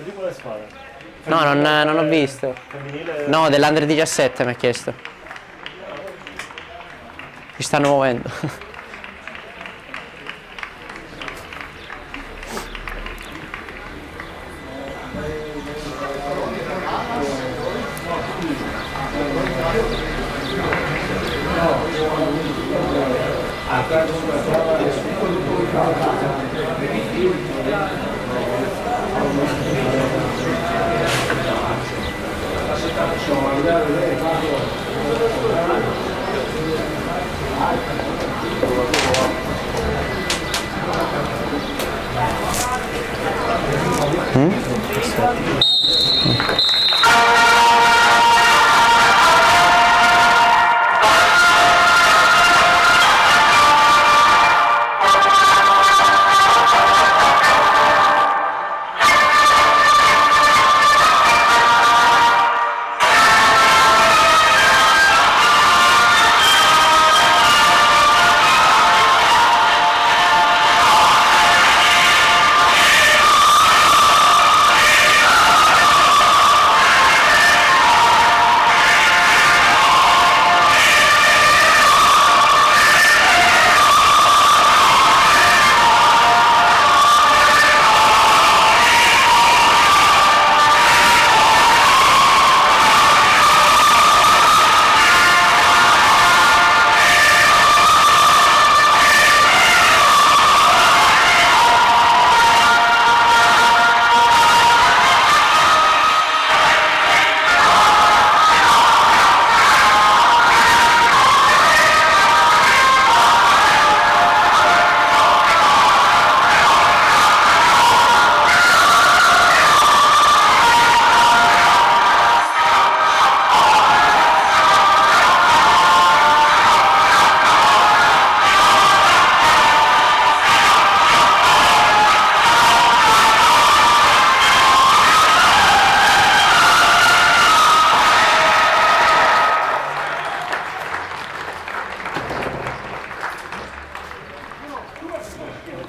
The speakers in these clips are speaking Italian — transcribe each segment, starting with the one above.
Di quale squadra? No, non ho visto. Femminile? No, dell'Under 17 mi ha chiesto. Ci stanno muovendo.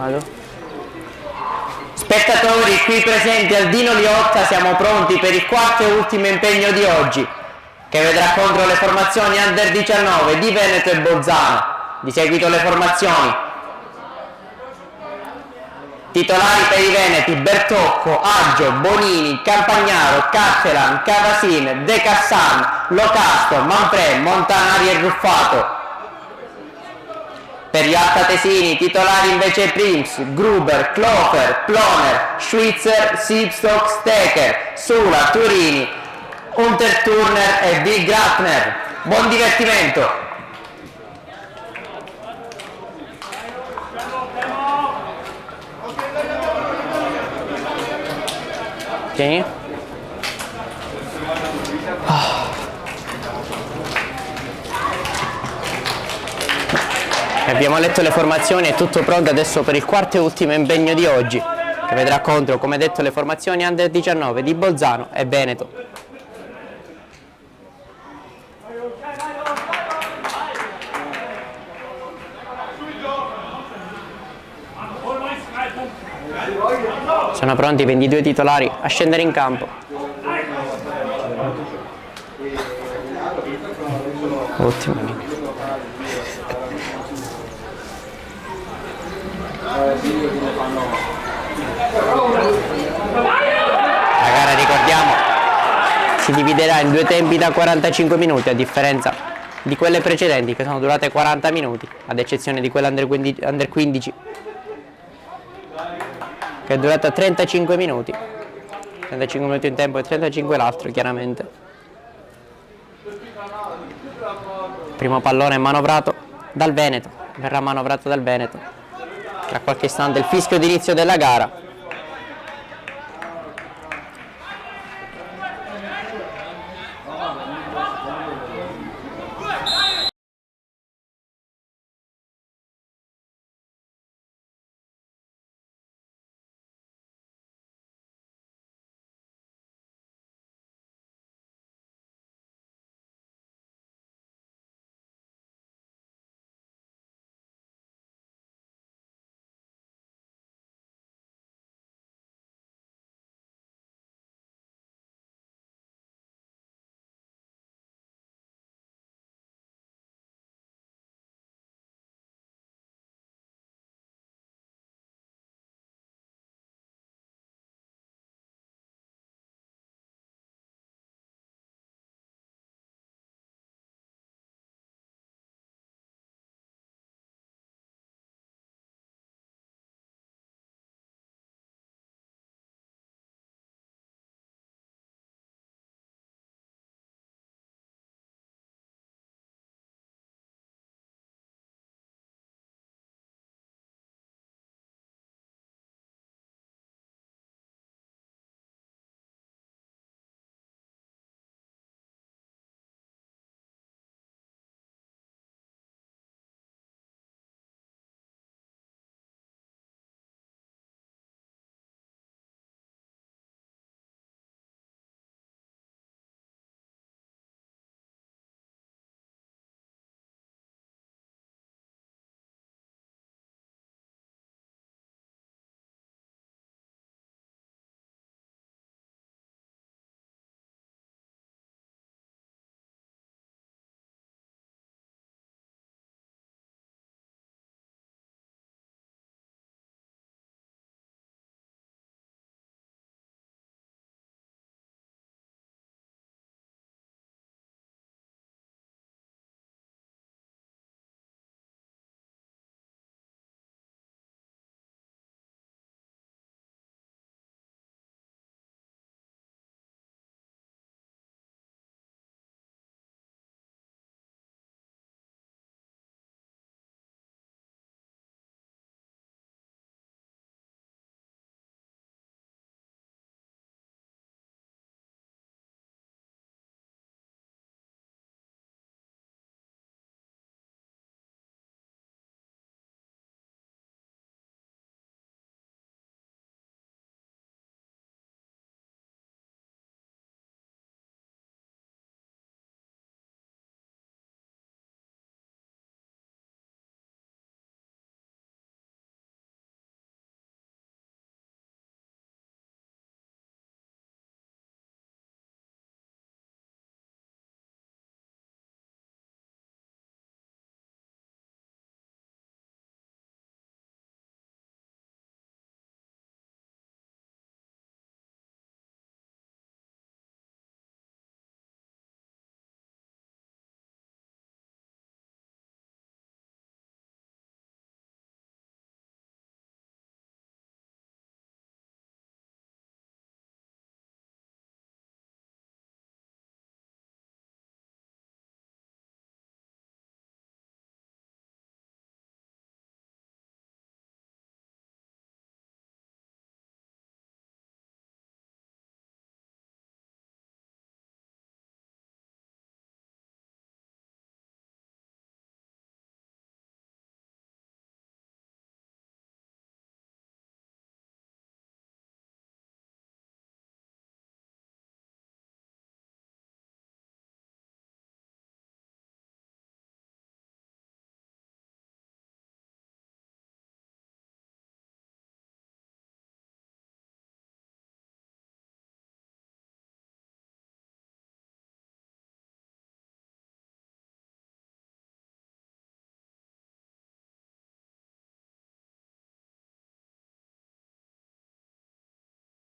Vado. Spettatori qui presenti al Dino Liotta, siamo pronti per il quarto e ultimo impegno di oggi, che vedrà contro le formazioni Under 19 di Veneto e Bolzano. Di seguito le formazioni. Titolari per i Veneti: Bertocco, Aggio, Bonini, Campagnaro, Cattelan, Cavasin, De Cassan, Locasto, Manfred, Montanari e Ruffato. Per gli altatesini, titolari invece Prims, Gruber, Klofer, Ploner, Schwitzer, Sipstock, Stecker, Sula, Turini, Unterturner e V. Grafner. Buon divertimento! Ok. Abbiamo letto le formazioni, è tutto pronto adesso per il quarto e ultimo impegno di oggi, che vedrà contro, come detto, le formazioni Under 19 di Bolzano e Veneto. Sono pronti i 22 titolari a scendere in campo. Ottimo. La gara, ricordiamo, si dividerà in due tempi da 45 minuti, a differenza di quelle precedenti che sono durate 40 minuti, ad eccezione di quella Under 15 che è durata 35 minuti. 35 minuti in tempo e 35 l'altro, chiaramente. Primo pallone manovrato dal Veneto, verrà manovrato dal Veneto. Tra qualche istante il fischio d'inizio della gara.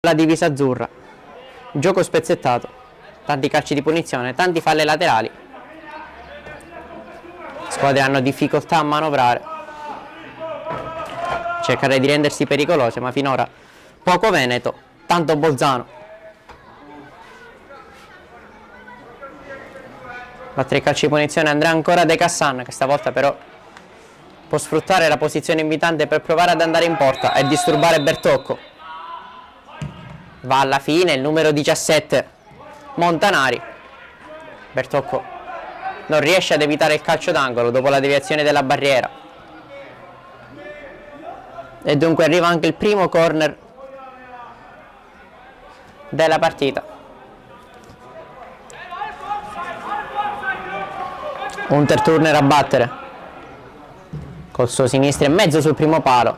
la divisa azzurra. Gioco spezzettato, tanti calci di punizione, tanti falle laterali. Squadre hanno difficoltà a manovrare, cercare di rendersi pericolose, ma finora poco Veneto, tanto Bolzano. Battere il calcio di punizione andrà ancora De Cassan, che stavolta però può sfruttare la posizione invitante per provare ad andare in porta e disturbare Bertocco. Va alla fine il numero 17 Montanari. Bertocco non riesce ad evitare il calcio d'angolo dopo la deviazione della barriera e dunque arriva anche il primo corner della partita. Unterturner a battere col suo sinistro e mezzo sul primo palo,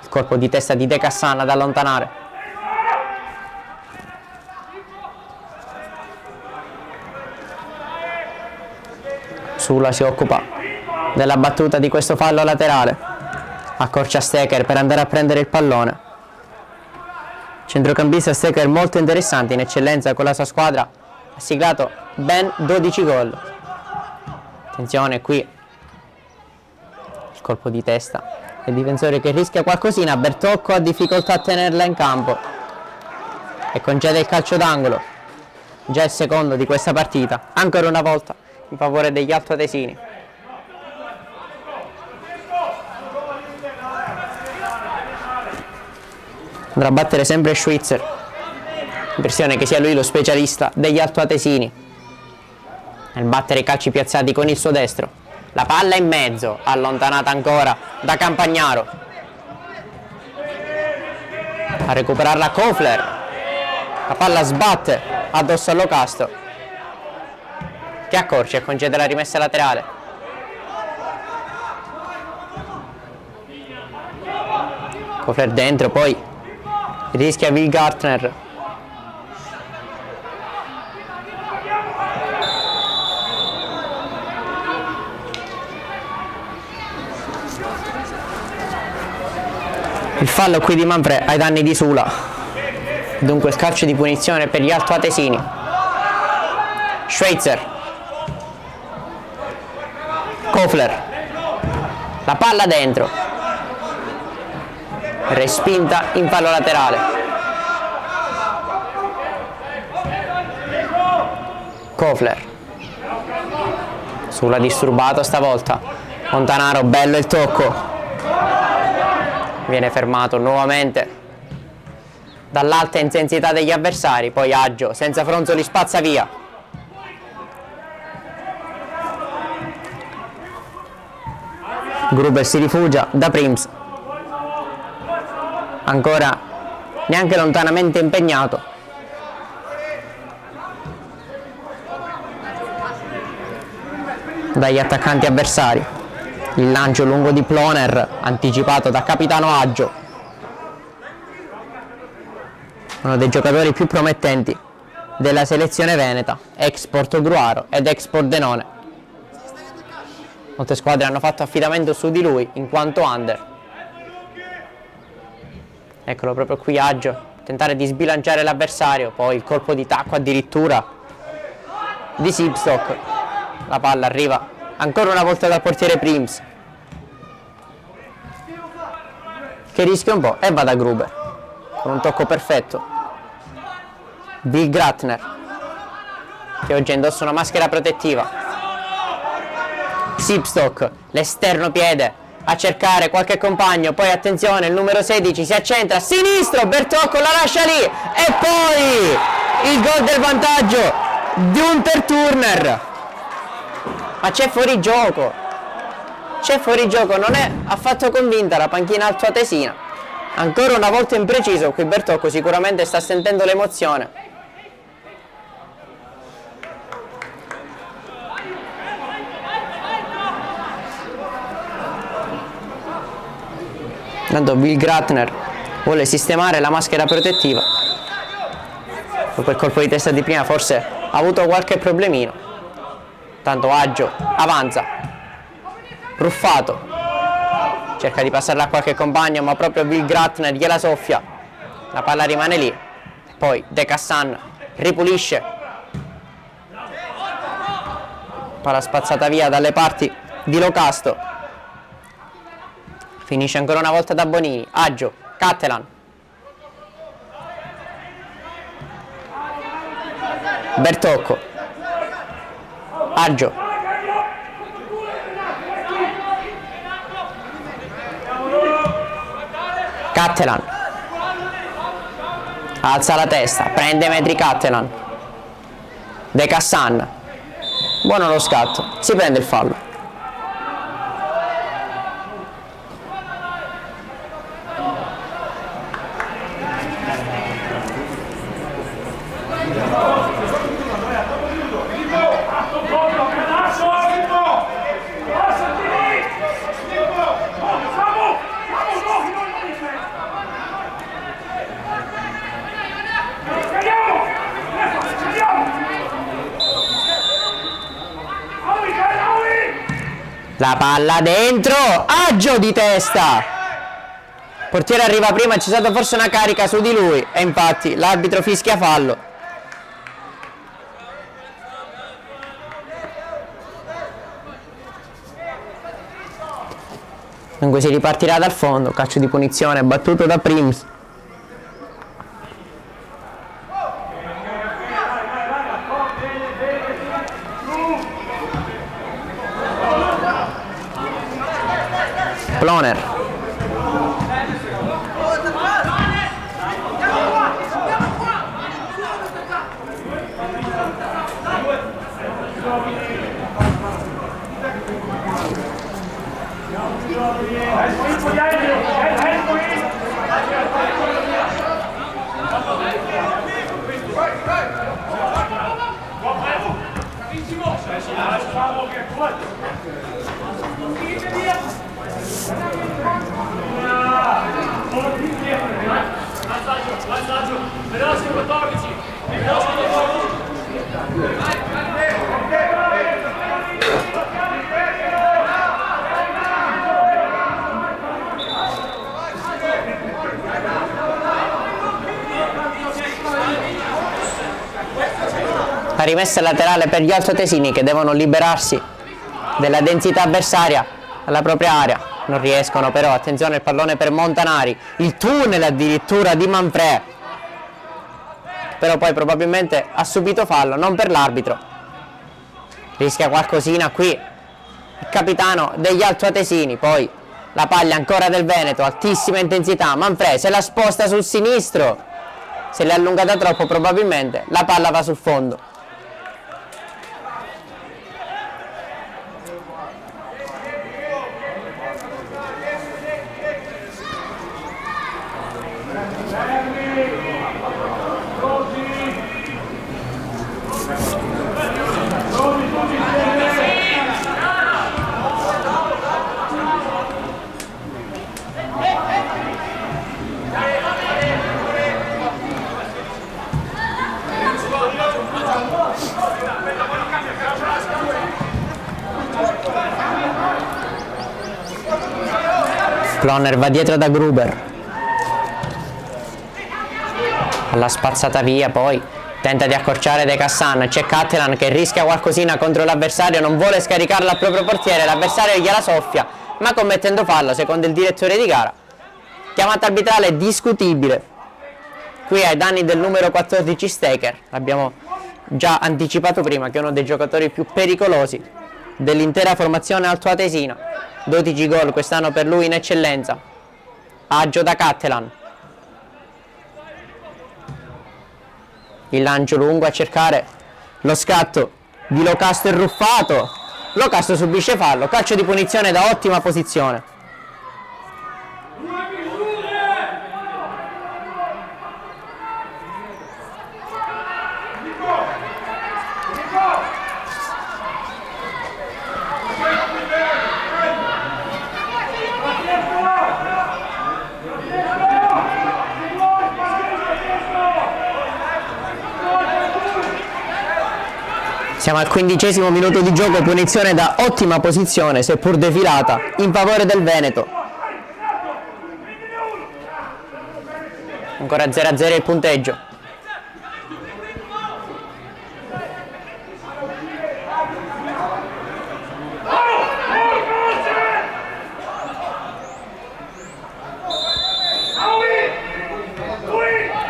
il colpo di testa di De Cassan ad allontanare. Sula si occupa della battuta di questo fallo laterale, accorcia Steker per andare a prendere il pallone. Centrocampista Steker molto interessante, in eccellenza con la sua squadra, ha siglato ben 12 gol. Attenzione qui, il colpo di testa, il difensore che rischia qualcosina, Bertocco ha difficoltà a tenerla in campo e concede il calcio d'angolo, già il secondo di questa partita, ancora una volta in favore degli altoatesini. Andrà a battere sempre Schwitzer, impressione che sia lui lo specialista degli altoatesini nel battere i calci piazzati con il suo destro. La palla in mezzo, allontanata ancora da Campagnaro. A recuperarla Kofler, la palla sbatte addosso all'Ocasto, che accorce e concede la rimessa laterale. Kofler dentro, poi rischia Will Gartner. Il fallo qui di Manfred ai danni di Sula, dunque il calcio di punizione per gli altoatesini. Schweitzer, Kofler, la palla dentro, respinta in fallo laterale. Kofler, Sula disturbato stavolta, Montanaro, bello il tocco, viene fermato nuovamente dall'alta intensità degli avversari, poi Aggio senza fronzoli spazza via. Gruber si rifugia da Prims, ancora neanche lontanamente impegnato. Dagli attaccanti avversari, il lancio lungo di Ploner anticipato da capitano Aggio, uno dei giocatori più promettenti della selezione veneta, ex Portogruaro ed ex Pordenone. Molte squadre hanno fatto affidamento su di lui in quanto under. Eccolo proprio qui Aggio, tentare di sbilanciare l'avversario, poi il colpo di tacco addirittura di Sipstock. La palla arriva ancora una volta dal portiere Prims, che rischia un po' e va da Gruber con un tocco perfetto. Will Gratner, che oggi indossa una maschera protettiva. Sipstock, l'esterno piede a cercare qualche compagno, poi attenzione, il numero 16 si accentra, sinistro, Bertocco la lascia lì e poi il gol del vantaggio di Unterturner. Ma c'è fuori gioco, non è affatto convinta la panchina altoatesina. Ancora una volta impreciso, qui Bertocco sicuramente sta sentendo l'emozione. Tanto Will Gratner vuole sistemare la maschera protettiva. Dopo il colpo di testa di prima forse ha avuto qualche problemino. Tanto Aggio avanza, Ruffato cerca di passarla a qualche compagno, ma proprio Will Gratner gliela soffia. La palla rimane lì poi De Cassan ripulisce, palla spazzata via dalle parti di Locasto, finisce ancora una volta da Bonini. Aggio, Cattelan, Bertocco, Aggio, Cattelan, alza la testa, prende metri Cattelan, De Cassan, buono lo scatto, si prende il fallo. La palla dentro, Aggio di testa, portiere arriva prima, c'è stata forse una carica su di lui e infatti l'arbitro fischia fallo. Dunque si ripartirà dal fondo, calcio di punizione battuto da Prims. Ploner, la rimessa laterale per gli altoatesini che devono liberarsi della densità avversaria alla propria area. Non riescono però, attenzione il pallone per Montanari, il tunnel addirittura di Manfred, però poi probabilmente ha subito fallo, non per l'arbitro, rischia qualcosina qui il capitano degli altoatesini. Poi la palla ancora del Veneto, altissima intensità, Manfred se la sposta sul sinistro, se l'è allungata troppo probabilmente la palla va sul fondo. Ploner va dietro da Gruber, alla spazzata via, poi tenta di accorciare De Cassan, c'è Cattelan che rischia qualcosina contro l'avversario, non vuole scaricarla al proprio portiere, l'avversario gliela soffia, ma commettendo fallo secondo il direttore di gara. Chiamata arbitrale discutibile qui ai danni del numero 14 Steker, l'abbiamo già anticipato prima che è uno dei giocatori più pericolosi dell'intera formazione altoatesina. 12 gol quest'anno per lui in eccellenza. Aggio da Cattelan, il lancio lungo a cercare lo scatto di Locasto e Ruffato. Locasto subisce fallo, calcio di punizione da ottima posizione. Siamo al 15° minuto di gioco, punizione da ottima posizione, seppur defilata, in favore del Veneto. Ancora 0-0 il punteggio.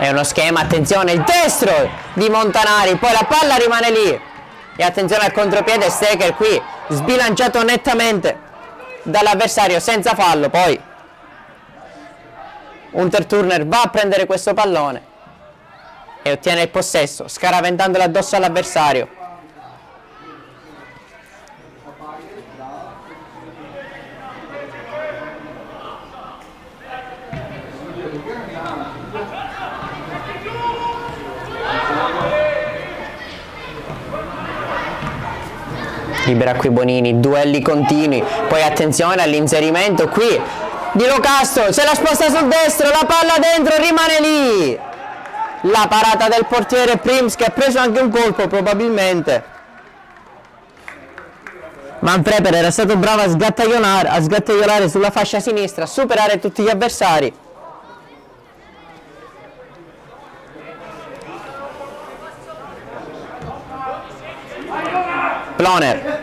È uno schema, attenzione, il destro di Montanari, poi la palla rimane lì. E attenzione al contropiede, Steker qui, sbilanciato nettamente dall'avversario senza fallo. Poi Unterturner va a prendere questo pallone e ottiene il possesso, scaraventandolo addosso all'avversario. Libera qui Bonini, duelli continui, poi attenzione all'inserimento qui di Locastro, se la sposta sul destro, la palla dentro, rimane lì. La parata del portiere Prims, che ha preso anche un colpo probabilmente. Manfreper era stato bravo a sgattaiolare sulla fascia sinistra, a superare tutti gli avversari. Ploner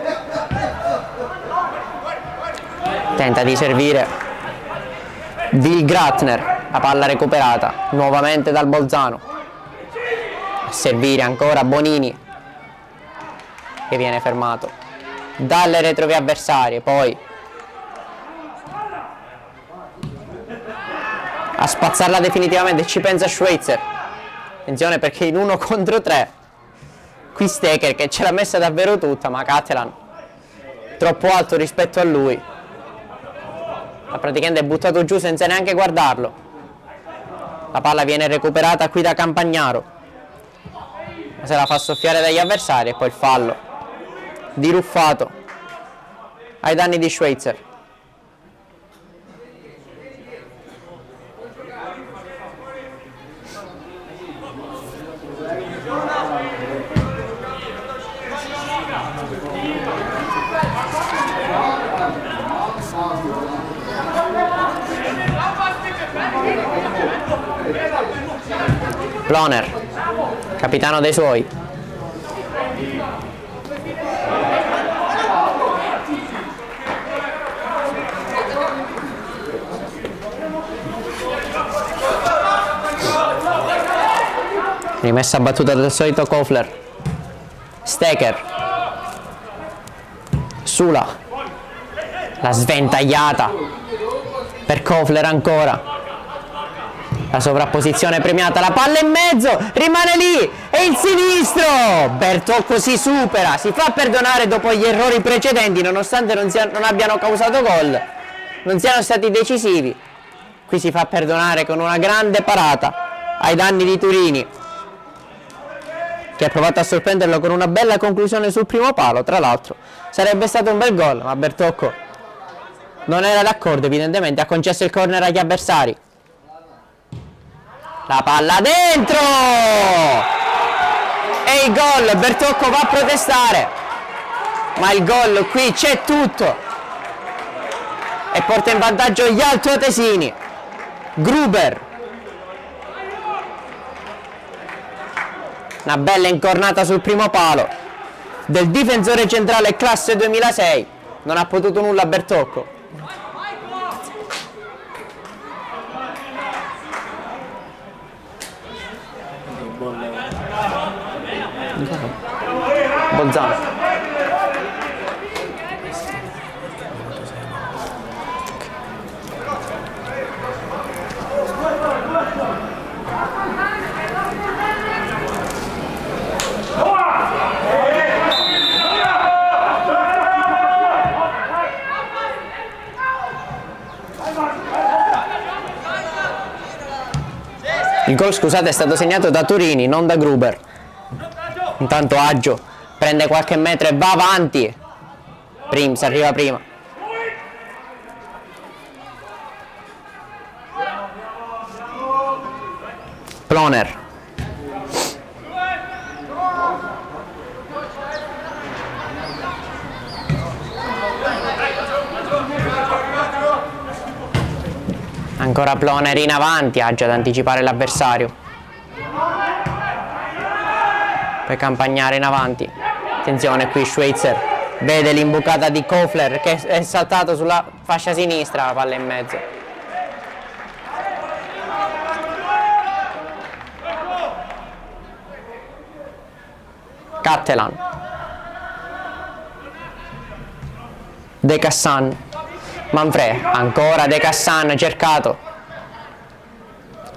tenta di servire Wilgratner, la palla recuperata nuovamente dal Bolzano. A servire ancora Bonini, che viene fermato dalle retrovie avversarie. Poi a spazzarla definitivamente ci pensa Schweitzer. Attenzione perché in 1 contro 3 qui Steker che ce l'ha messa davvero tutta, ma Catalan troppo alto rispetto a lui, ha praticamente buttato giù senza neanche guardarlo. La palla viene recuperata qui da Campagnaro, ma se la fa soffiare dagli avversari, e poi il fallo di Ruffato ai danni di Schweitzer. Ploner, capitano dei suoi. Rimessa battuta del solito Kofler. Steker. Sula. La sventagliata per Kofler ancora. La sovrapposizione premiata, la palla in mezzo, rimane lì, e il sinistro! Bertocco si supera, si fa perdonare dopo gli errori precedenti, nonostante non abbiano causato gol, non siano stati decisivi. Qui si fa perdonare con una grande parata ai danni di Turini, che ha provato a sorprenderlo con una bella conclusione sul primo palo. Tra l'altro sarebbe stato un bel gol, ma Bertocco non era d'accordo, evidentemente ha concesso il corner agli avversari. La palla dentro! E il gol, Bertocco va a protestare, ma il gol qui c'è tutto e porta in vantaggio gli altoatesini. Gruber. Una bella incornata sul primo palo del difensore centrale classe 2006. Non ha potuto nulla Bertocco. Bolzano. Il gol, scusate, è stato segnato da Turini, non da Gruber. Intanto Aggio prende qualche metro e va avanti. Prims arriva prima. Ploner. Ancora Ploner in avanti, Aggio ad anticipare l'avversario. Per Campagnare in avanti. Attenzione qui Schweitzer vede l'imbucata di Kofler che è saltato sulla fascia sinistra, la palla in mezzo. Cattelan, De Cassan, Manfred, ancora De Cassan cercato,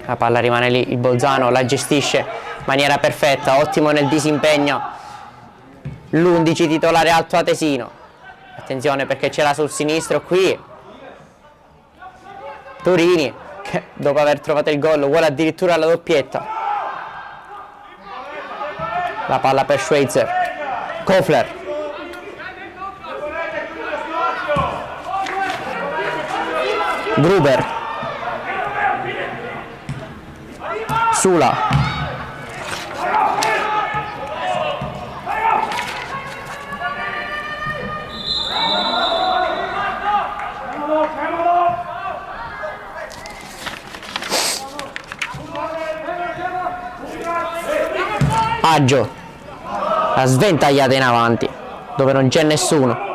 la palla rimane lì, il Bolzano la gestisce in maniera perfetta, ottimo nel disimpegno l'11 titolare altoatesino. Attenzione perché c'era sul sinistro qui Turini che dopo aver trovato il gol vuole addirittura la doppietta. La palla per Schweitzer, Kofler, Gruber, Sula, Aggio, la sventagliata in avanti dove non c'è nessuno.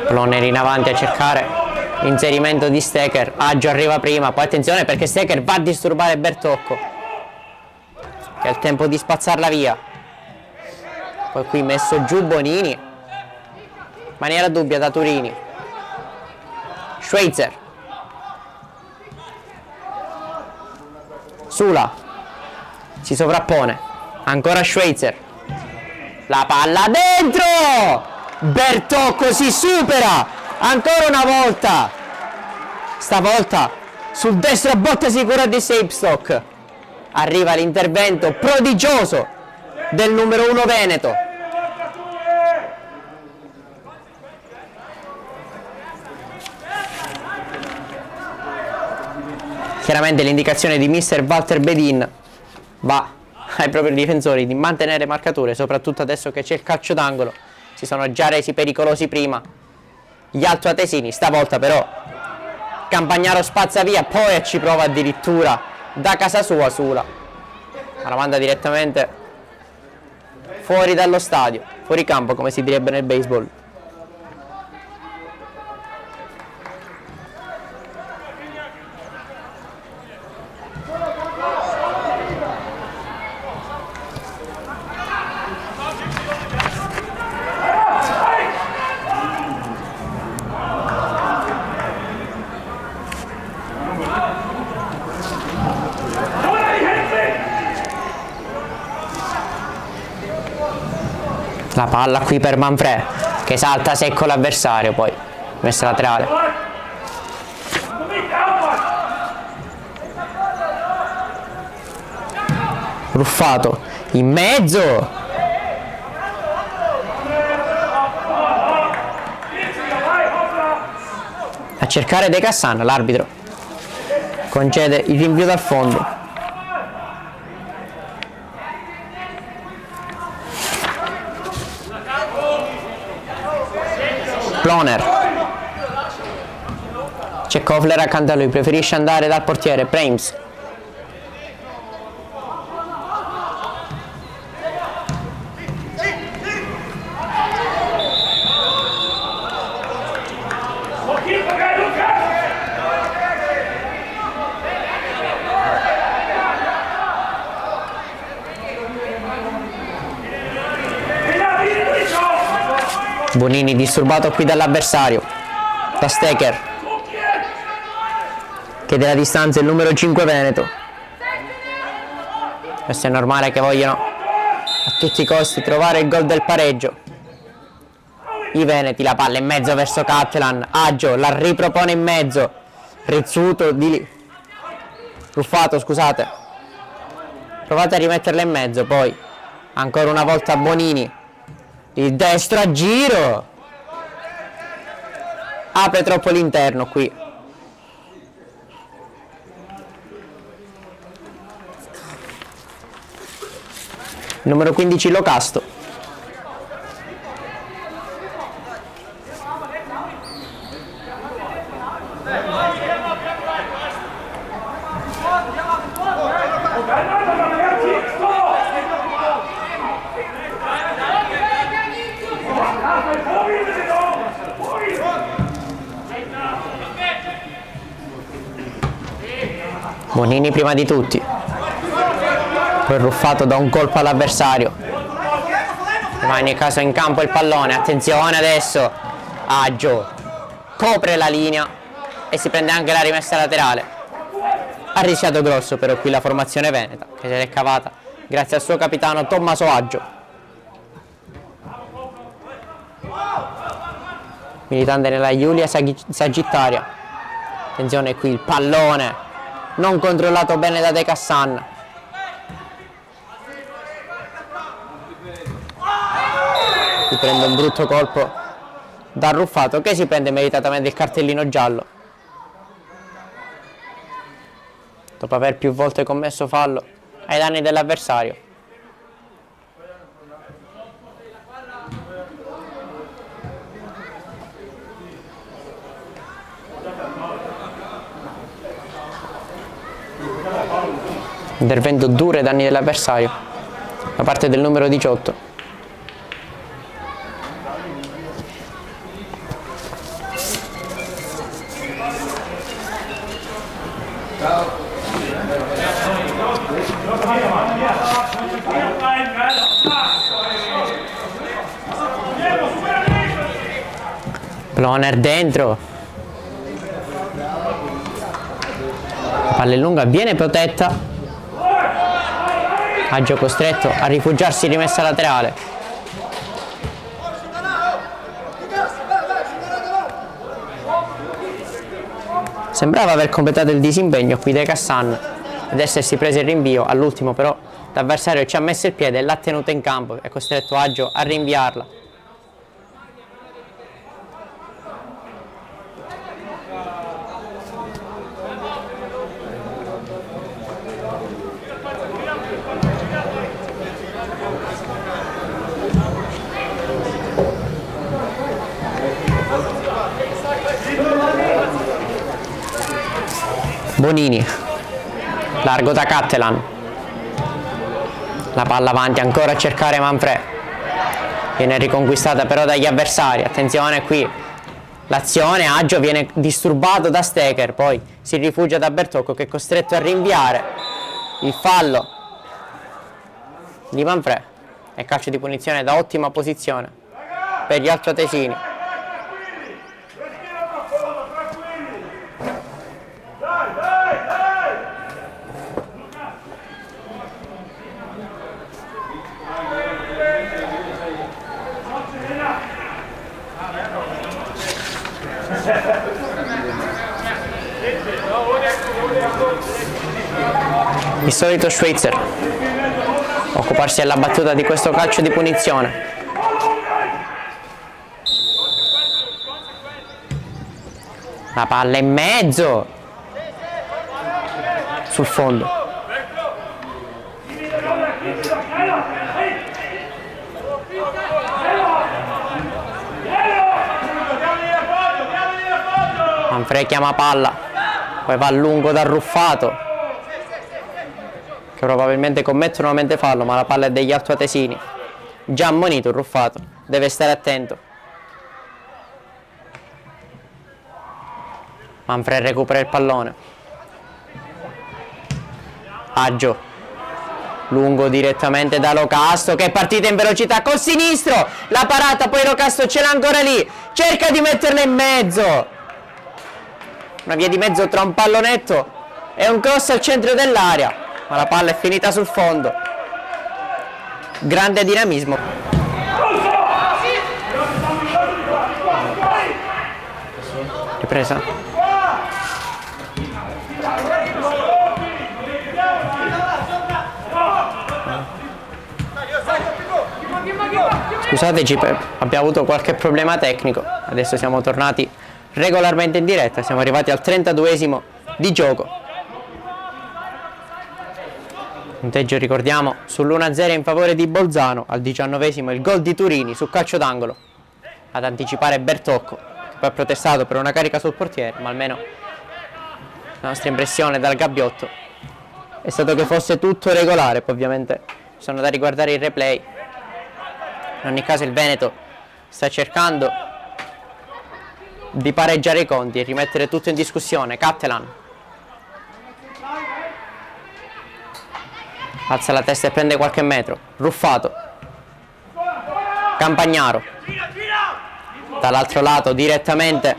Ploner in avanti a cercare l'inserimento di Steker. Aggio arriva prima, poi attenzione perché Steker va a disturbare Bertocco che ha il tempo di spazzarla via. Poi qui messo giù Bonini in maniera dubbia da Turini. Schweitzer, Sula si sovrappone, ancora Schweitzer, la palla dentro, Bertocco si supera ancora una volta, stavolta sul destro a botta sicura di Seipstok. Arriva l'intervento prodigioso del numero 1 Veneto. Chiaramente l'indicazione di mister Walter Bedin va ai propri difensori di mantenere marcature, soprattutto adesso che c'è il calcio d'angolo. Si sono già resi pericolosi prima gli altoatesini, stavolta però Campagnaro spazza via, poi ci prova addirittura da casa sua Sula, ma la manda direttamente fuori dallo stadio, fuori campo come si direbbe nel baseball. La palla qui per Manfred che salta secco l'avversario, poi messa laterale. Ruffato in mezzo, a cercare De Cassan, l'arbitro concede il rinvio dal fondo. Ploner, c'è Kofler accanto a lui, preferisce andare dal portiere Preims. Bonini disturbato qui dall'avversario, da Steker, che della distanza il numero 5 Veneto. Questo è normale che vogliono a tutti i costi trovare il gol del pareggio. I veneti, la palla in mezzo verso Cattelan, Aggio la ripropone in mezzo, Rizzuto di lì, Ruffato scusate, provate a rimetterla in mezzo, poi ancora una volta Bonini, il destro a giro, apre troppo l'interno qui. Numero 15 Locasto. Bonini prima di tutti, poi Ruffato da un colpo all'avversario, ma in ogni caso in campo il pallone. Attenzione adesso, Aggio copre la linea e si prende anche la rimessa laterale. Ha rischiato grosso però qui la formazione veneta, che se l'è cavata grazie al suo capitano Tommaso Aggio, militante nella Giulia Sagittaria. Attenzione qui il pallone non controllato bene da De Cassan. Si prende un brutto colpo da Ruffato, che si prende meritatamente il cartellino giallo dopo aver più volte commesso fallo ai danni dell'avversario. Intervento duro ai danni dell'avversario da parte del numero 18. Ploner dentro, la palla è lunga, viene protetta, Aggio costretto a rifugiarsi in rimessa laterale. Sembrava aver completato il disimpegno qui De Cassan ed essersi preso il rinvio, all'ultimo però l'avversario ci ha messo il piede e l'ha tenuta in campo, è costretto Aggio a rinviarla. Bonini, largo da Cattelan, la palla avanti ancora a cercare Manfred, viene riconquistata però dagli avversari. Attenzione qui l'azione, Aggio viene disturbato da Steker, poi si rifugia da Bertocco che è costretto a rinviare il fallo di Manfred e calcio di punizione da ottima posizione per gli altoatesini. Il solito Schweitzer occuparsi della battuta di questo calcio di punizione. La palla in mezzo sul fondo. Manfred chiama palla, poi va a lungo da Ruffato, che probabilmente commette nuovamente fallo, ma la palla è degli altoatesini. Già ammonito il Ruffato, deve stare attento. Manfred recupera il pallone. Aggio, lungo direttamente da Locasto, che è partita in velocità col sinistro, la parata, poi Locasto ce l'ha ancora lì, cerca di metterla in mezzo. Una via di mezzo tra un pallonetto e un cross al centro dell'area, ma la palla è finita sul fondo. Grande dinamismo. Ripresa. Scusateci, abbiamo avuto qualche problema tecnico. Adesso siamo tornati regolarmente in diretta, siamo arrivati al 32esimo di gioco. Punteggio, ricordiamo, sull'1-0 in favore di Bolzano. Al 19esimo il gol di Turini su calcio d'angolo ad anticipare Bertocco, che poi ha protestato per una carica sul portiere, ma almeno la nostra impressione dal gabbiotto è stato che fosse tutto regolare. Poi ovviamente sono da riguardare il replay. In ogni caso il Veneto sta cercando di pareggiare i conti e rimettere tutto in discussione. Cattelan, Alza la testa e prende qualche metro. Ruffato. Campagnaro. Dall'altro lato direttamente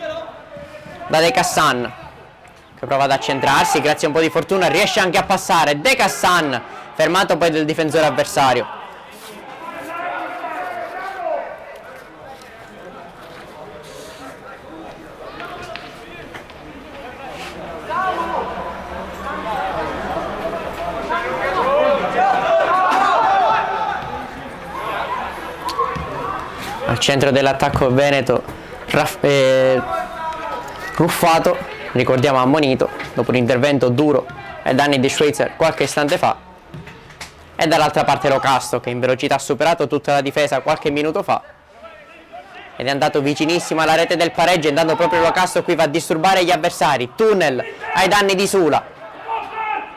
da De Cassan, che prova ad accentrarsi, grazie a un po' di fortuna riesce anche a passare. De Cassan, fermato poi dal difensore avversario. Al centro dell'attacco veneto Ruffato, ricordiamo ammonito dopo un intervento duro ai danni di Schweitzer qualche istante fa, e dall'altra parte Locasto, che in velocità ha superato tutta la difesa qualche minuto fa ed è andato vicinissimo alla rete del pareggio, andando proprio Locasto qui va a disturbare gli avversari. Tunnel ai danni di Sula,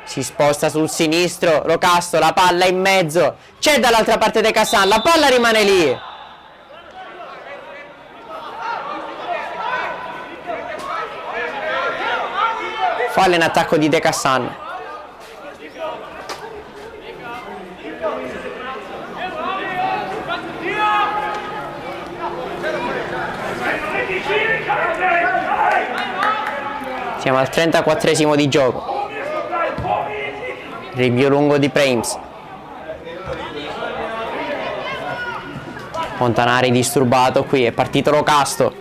si sposta sul sinistro Locasto, la palla in mezzo, c'è dall'altra parte De Cassan, la palla rimane lì. Fallo in attacco di De Cassan. Siamo al 34esimo di gioco. Rinvio lungo di Primes. Montanari disturbato qui, è partito Locasto.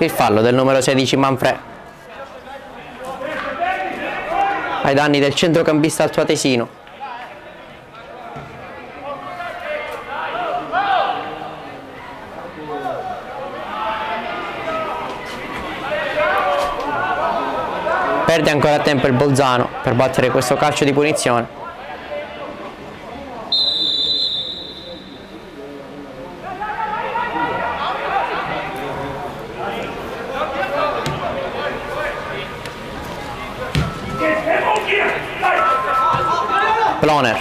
Il fallo del numero 16 Manfred ai danni del centrocampista altoatesino. Perde ancora tempo il Bolzano per battere questo calcio di punizione. Ploner.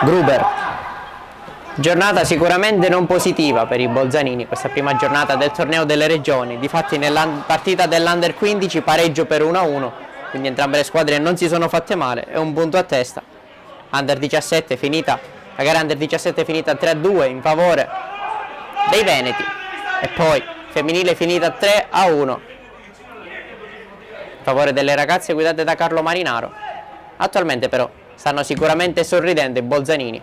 Gruber. Giornata sicuramente non positiva per i bolzanini, questa prima giornata del torneo delle regioni. Difatti nella partita dell'Under 15 pareggio per 1-1, quindi entrambe le squadre non si sono fatte male, è un punto a testa. Under 17 finita, la gara Under 17 finita 3-2 in favore dei veneti, e poi femminile finita 3-1 in favore delle ragazze guidate da Carlo Marinaro. Attualmente però stanno sicuramente sorridendo i bolzanini,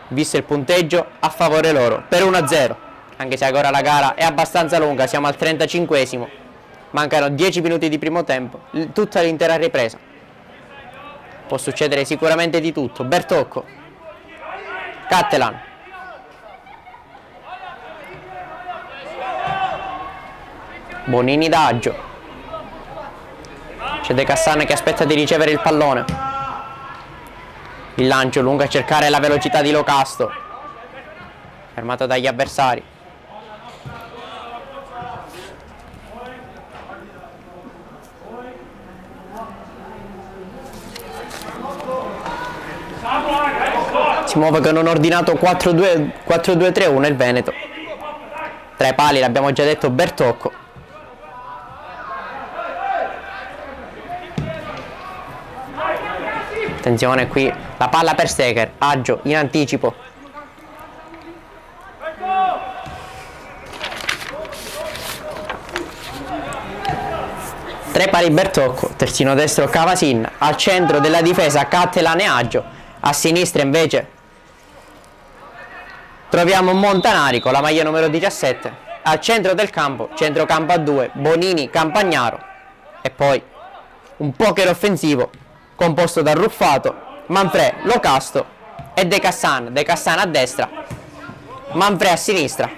visto il punteggio a favore loro per 1-0, anche se ancora la gara è abbastanza lunga. Siamo al 35esimo, mancano 10 minuti di primo tempo, tutta l'intera ripresa. Può succedere sicuramente di tutto. Bertocco, Cattelan, Bonini d'Aggio, c'è De Cassan che aspetta di ricevere il pallone. Il lancio lungo a cercare la velocità di Locasto, fermato dagli avversari. Si muove con un ordinato 4-2-3-1 il Veneto. Tra i pali, l'abbiamo già detto, Bertocco. Attenzione qui, la palla per Steger, Aggio in anticipo. Tre pali Bertocco, terzino destro Cavasin, al centro della difesa Cattelan e Aggio, a sinistra invece troviamo Montanari con la maglia numero 17, al centro del campo, centrocampo a due, Bonini, Campagnaro, e poi un poker offensivo composto da Ruffato, Manfred, Locasto e De Cassan. De Cassan a destra, Manfred a sinistra.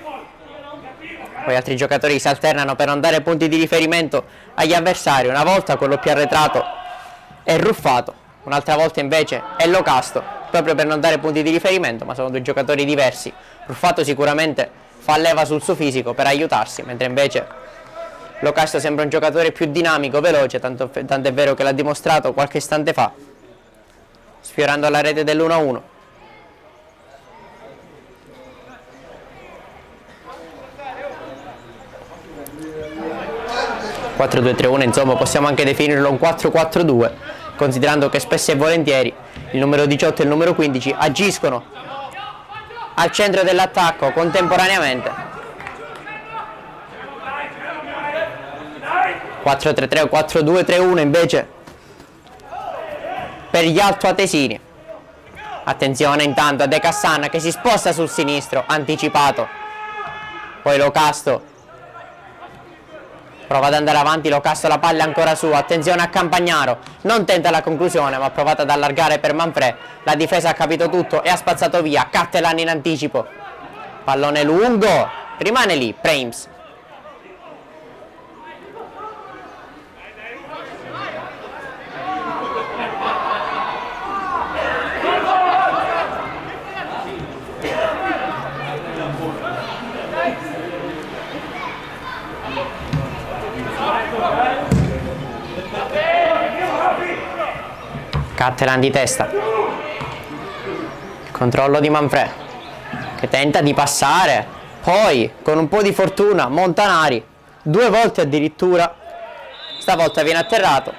Poi altri giocatori si alternano per non dare punti di riferimento agli avversari. Una volta quello più arretrato è Ruffato, un'altra volta invece è Locasto, proprio per non dare punti di riferimento, ma sono due giocatori diversi. Ruffato sicuramente fa leva sul suo fisico per aiutarsi, mentre invece Locasto sembra un giocatore più dinamico, veloce, tanto è vero che l'ha dimostrato qualche istante fa, sfiorando la rete dell'1-1. 4-2-3-1, insomma possiamo anche definirlo un 4-4-2, considerando che spesso e volentieri il numero 18 e il numero 15 agiscono al centro dell'attacco contemporaneamente. 4-3-3 o 4-2-3-1 invece per gli altoatesini. Attenzione intanto a De Cassan che si sposta sul sinistro, anticipato. Poi Locasto prova ad andare avanti, Locasto, la palla è ancora sua. Attenzione a Campagnaro, non tenta la conclusione ma ha provato ad allargare per Manfred. La difesa ha capito tutto e ha spazzato via. Cattelan in anticipo, pallone lungo, rimane lì Primes. Cattelan di testa, controllo di Manfred che tenta di passare, poi con un po' di fortuna Montanari 2 volte addirittura, stavolta viene atterrato,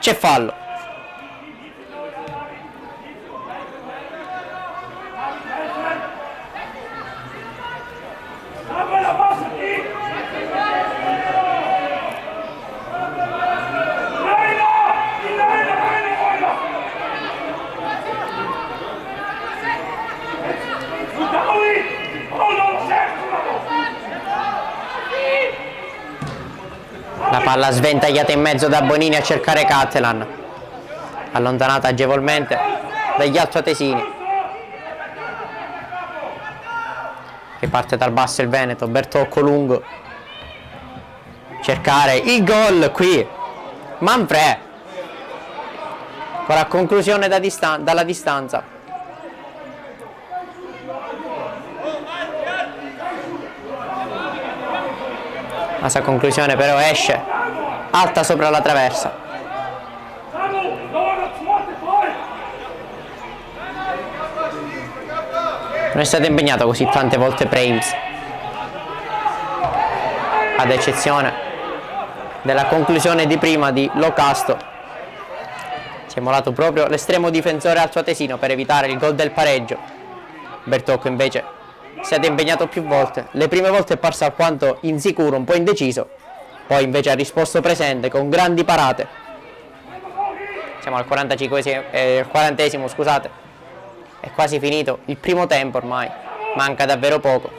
c'è fallo. La palla sventagliata in mezzo da Bonini a cercare Cattelan, allontanata agevolmente dagli altoatesini. Che parte dal basso il Veneto, Bertocco lungo, cercare il gol qui, Manfred con la conclusione dalla distanza. La sua conclusione però esce alta sopra la traversa. Non è stato impegnato così tante volte Primes, ad eccezione della conclusione di prima di Locasto. Si è molato proprio l'estremo difensore altoatesino per evitare il gol del pareggio. Bertocco invece è stato impegnato più volte, le prime volte è parso alquanto insicuro, un po' indeciso, poi invece ha risposto presente con grandi parate. Siamo al 40esimo, scusate, è quasi finito il primo tempo ormai, manca davvero poco.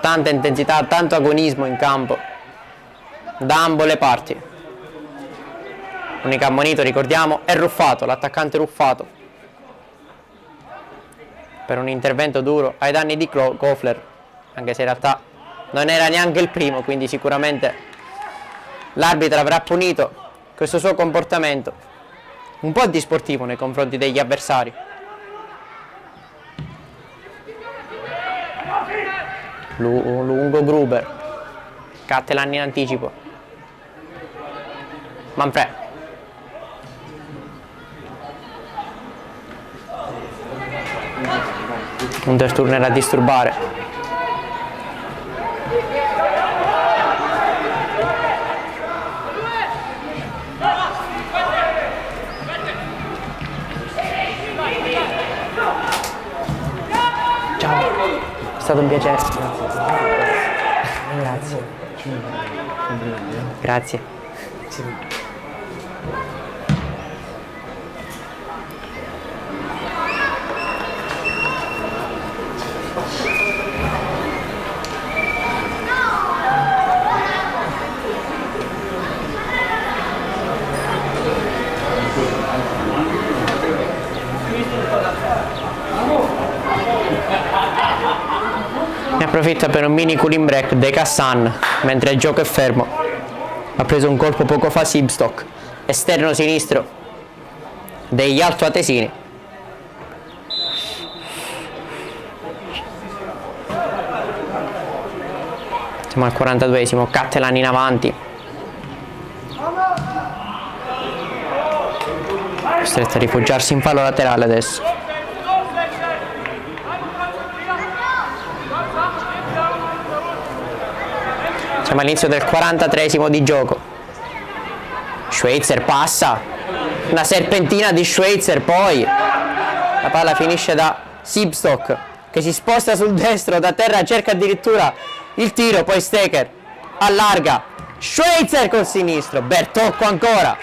Tanta intensità, tanto agonismo in campo da ambo le parti. L'unico ammonito, ricordiamo, è Ruffato, l'attaccante Ruffato, per un intervento duro ai danni di Kofler, anche se in realtà non era neanche il primo, quindi sicuramente l'arbitro avrà punito questo suo comportamento un po' disportivo nei confronti degli avversari. Lungo Gruber, Cattelan in anticipo, Manfred, Unterturner a disturbare. Ciao, è stato un piacere. Grazie. Grazie. Ne approfitta per un mini cooling break De Cassan mentre il gioco è fermo. Ha preso un colpo poco fa Sibstock, esterno sinistro degli altoatesini. Siamo al 42esimo, Cattelan in avanti, costretto a rifugiarsi in fallo laterale adesso. Siamo all'inizio del 43esimo di gioco. Schweitzer passa, una serpentina di Schweitzer, poi la palla finisce da Sibstock che si sposta sul destro, da terra cerca addirittura il tiro, poi Steker allarga, Schweitzer col sinistro, Bertocco ancora.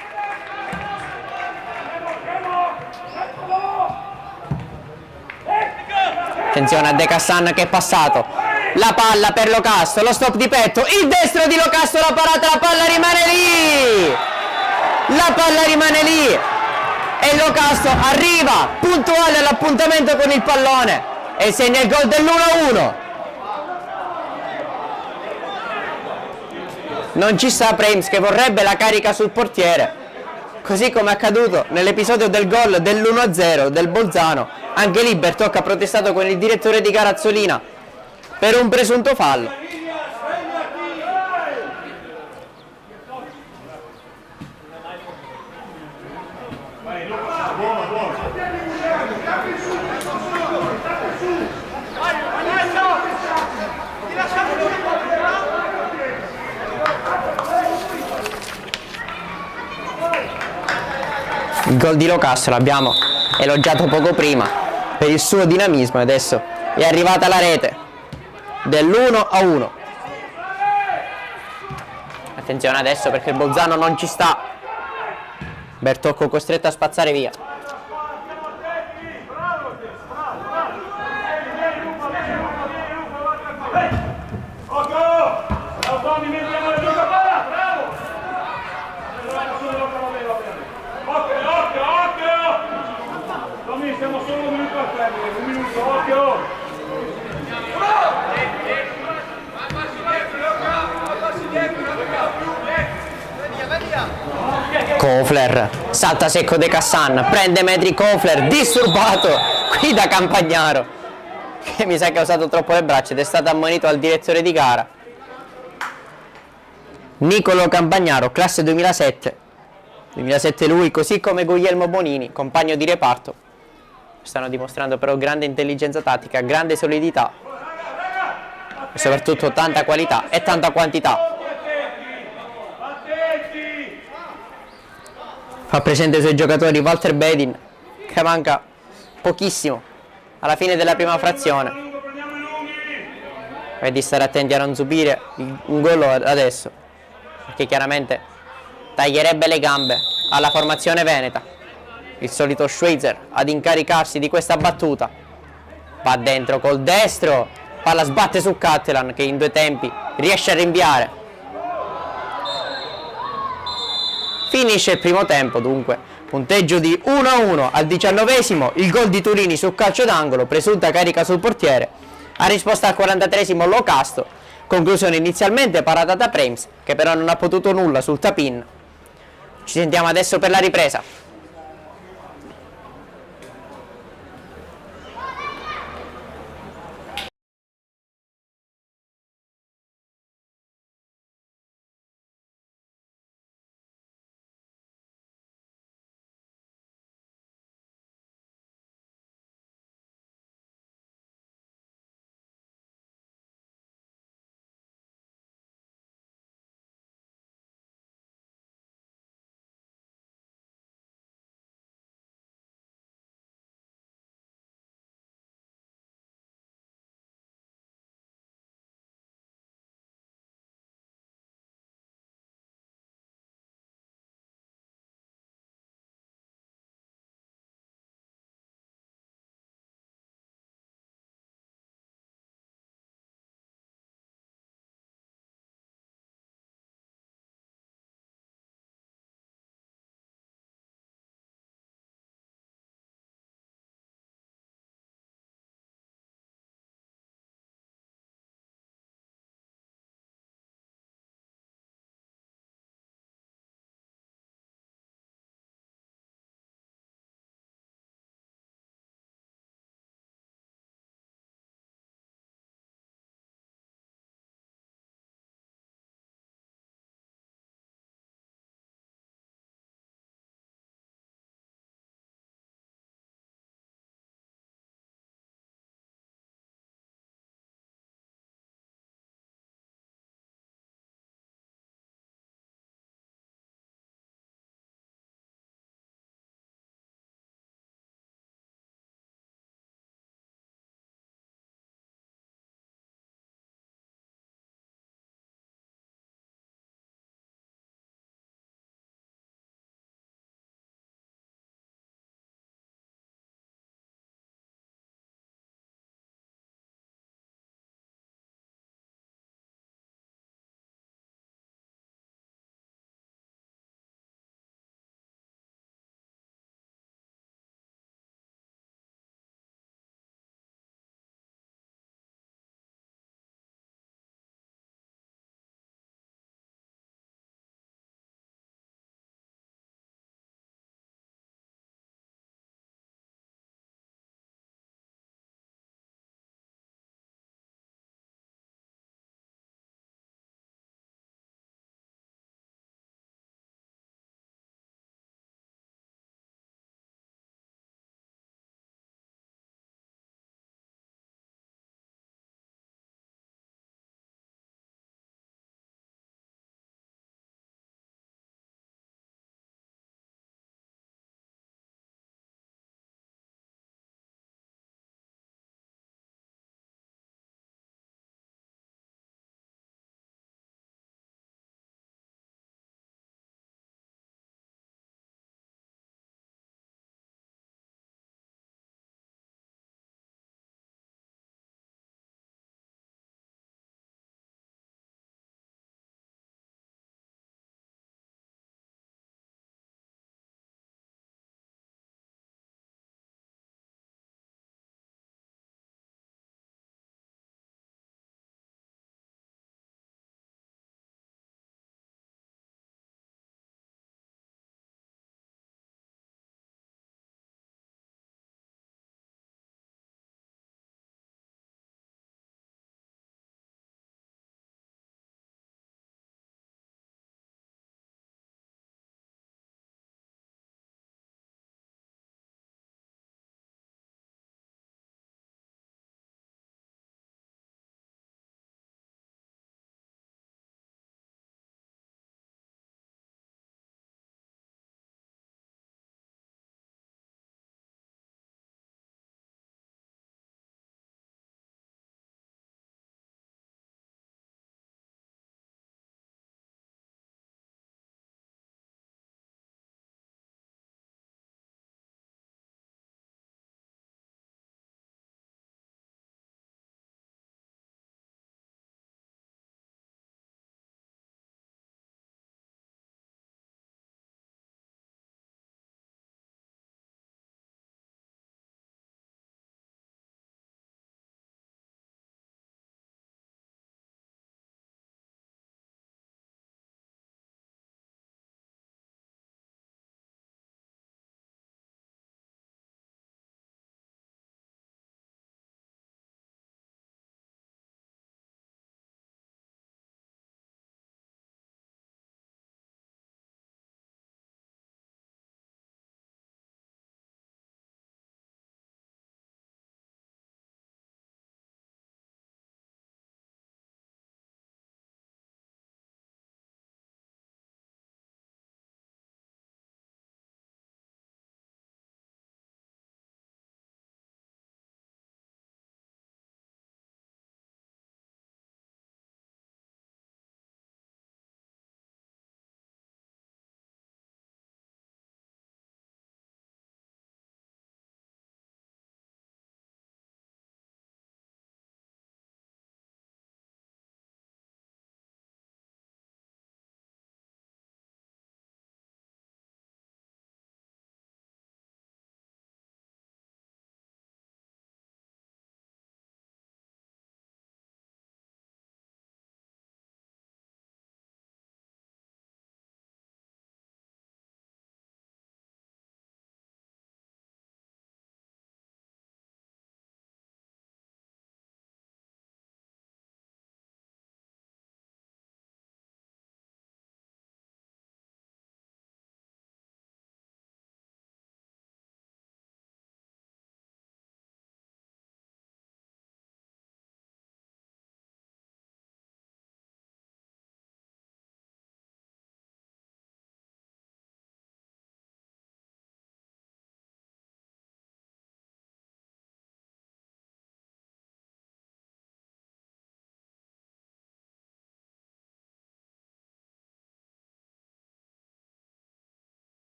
Attenzione a De Cassan che è passato, la palla per Locastro, lo stop di petto, il destro di Locastro, la parata, la palla rimane lì, la palla rimane lì e Locastro arriva puntuale all'appuntamento con il pallone e segna il gol dell'1-1. Non ci sta Prems che vorrebbe la carica sul portiere, così come è accaduto nell'episodio del gol dell'1-0 del Bolzano. Anche lì Bertocco ha protestato con il direttore di gara Azzolina per un presunto fallo. Il gol di Locastro l'abbiamo elogiato poco prima per il suo dinamismo e adesso è arrivata la rete dell'1-1. Attenzione adesso perché il Bolzano non ci sta. Bertocco costretto a spazzare via. Siamo solo un minuto a termine, un minuto, occhio! Kofler, salta secco De Cassan, prende metri Kofler, disturbato qui da Campagnaro, che mi sa che ha usato troppo le braccia ed è stato ammonito al direttore di gara. Nicolo Campagnaro, classe 2007 lui, così come Guglielmo Bonini, compagno di reparto. Stanno dimostrando però grande intelligenza tattica, grande solidità e soprattutto tanta qualità e tanta quantità. Fa presente ai suoi giocatori Walter Bedin che manca pochissimo alla fine della prima frazione e di stare attenti a non subire un gol adesso, perché chiaramente taglierebbe le gambe alla formazione veneta. Il solito Schweitzer ad incaricarsi di questa battuta, va dentro col destro, palla sbatte su Catalan che in due tempi riesce a rinviare. Finisce il primo tempo dunque, punteggio di 1-1 al 19esimo, il gol di Turini su calcio d'angolo, presunta carica sul portiere, ha risposto al 43esimo Locastro, conclusione inizialmente parata da Prems che però non ha potuto nulla sul tap-in. Ci sentiamo adesso per la ripresa.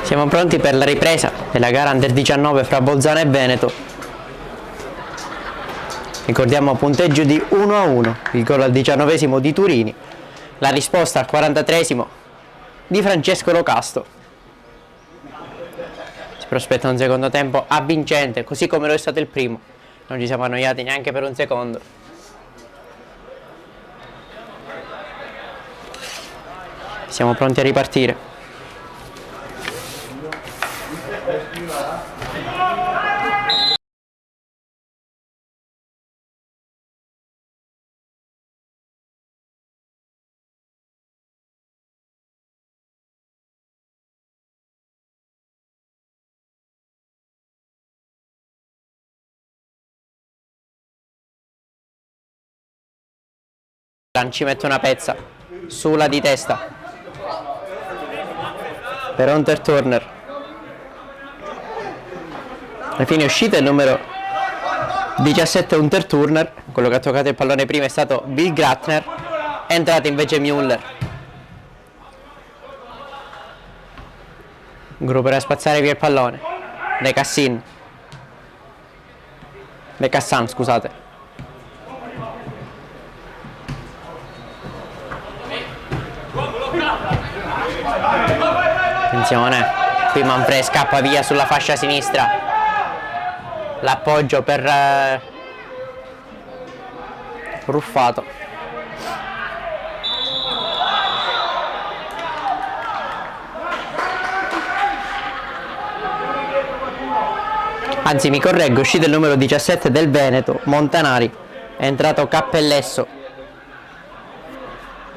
Siamo pronti per la ripresa della gara Under 19 fra Bolzano e Veneto. Ricordiamo punteggio di 1-1, il gol al 19esimo di Turini, la risposta al 43esimo di Francesco Locasto. Si prospetta un secondo tempo avvincente, così come lo è stato il primo. Non ci siamo annoiati neanche per un secondo. Siamo pronti a ripartire. Ci mette una pezza sulla di testa per Hunter Turner. Alla fine è uscita il numero 17 Hunter Turner, quello che ha toccato il pallone prima è stato Bill Grattner, è entrato invece Müller. Gruber a spazzare via il pallone, De Cassan, scusate. Attenzione, qui Manfred scappa via sulla fascia sinistra, l'appoggio per Ruffato. Anzi, mi correggo, uscito il numero 17 del Veneto, Montanari, è entrato Cappellesso